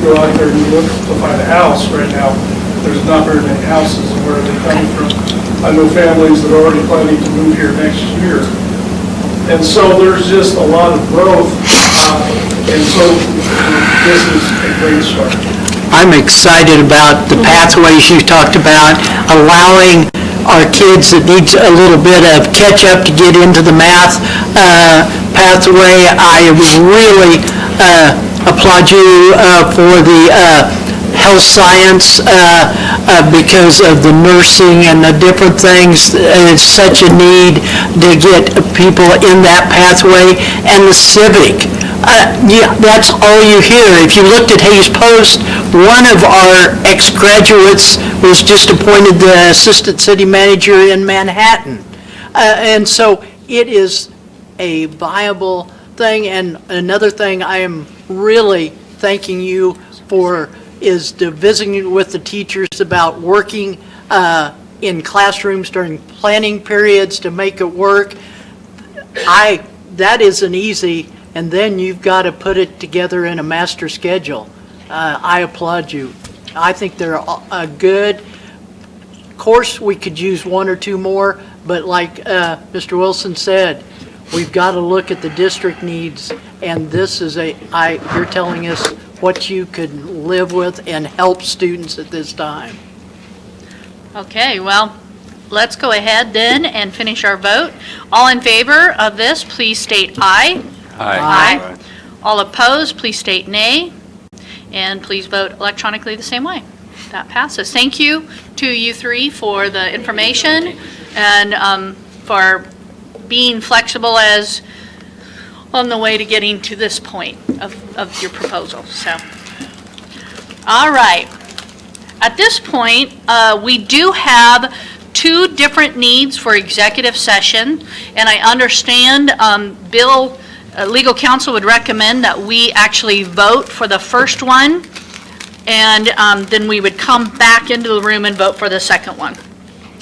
go out there and look to find a house right now. There's not very many houses, and where are they coming from? I know families that are already planning to move here next year. And so there's just a lot of growth, and so this is a great start. I'm excited about the pathways you talked about, allowing our kids that needs a little bit of catch-up to get into the math pathway. I really applaud you for the health science because of the nursing and the different things. It's such a need to get people in that pathway, and the civic. Yeah, that's all you hear. If you looked at Hayes Post, one of our ex-graduates was just appointed the assistant city manager in Manhattan. And so it is a viable thing. And another thing I am really thanking you for is the visiting with the teachers about working in classrooms during planning periods to make it work. That isn't easy. And then you've got to put it together in a master schedule. I applaud you. I think they're a good. Of course, we could use 1 or 2 more, but like Mr. Wilson said, we've got to look at the district needs, and this is you're telling us what you could live with and help students at this time. Okay, well, let's go ahead then and finish our vote. All in favor of this, please state aye. Aye. All opposed, please state nay. And please vote electronically the same way. That passes. Thank you to you three for the information and for being flexible as on the way to getting to this point of your proposal. So, all right. At this point, we do have 2 different needs for executive session, and I understand legal counsel would recommend that we actually vote for the first one, and then we would come back into the room and vote for the second one.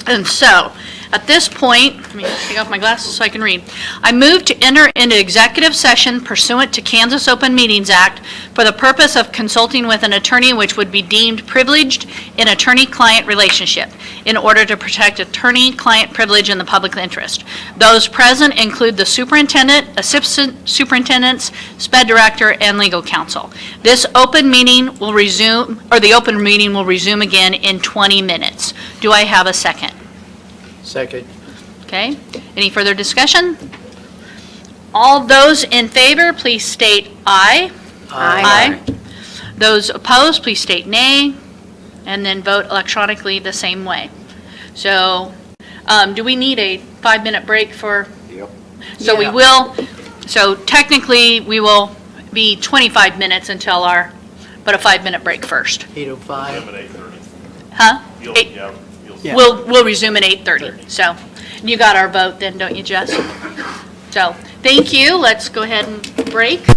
And so, at this point, let me take off my glasses so I can read. I move to enter into executive session pursuant to Kansas Open Meetings Act for the purpose of consulting with an attorney which would be deemed privileged in attorney-client relationship in order to protect attorney-client privilege in the public interest. Those present include the superintendent, assistant superintendents, sped director, and legal counsel. This open meeting will resume, or the open meeting will resume again in 20 minutes. Do I have a second? Second. Okay, any further discussion? All those in favor, please state aye. Aye. Those opposed, please state nay, and then vote electronically the same way. So, do we need a 5-minute break for? Yep. So we will, so technically, we will be 25 minutes until but a 5-minute break first. 8:05. Huh? Yeah. We'll resume at 8:30. So you got our vote then, don't you, Jess? So Thank you. Let's go ahead and break.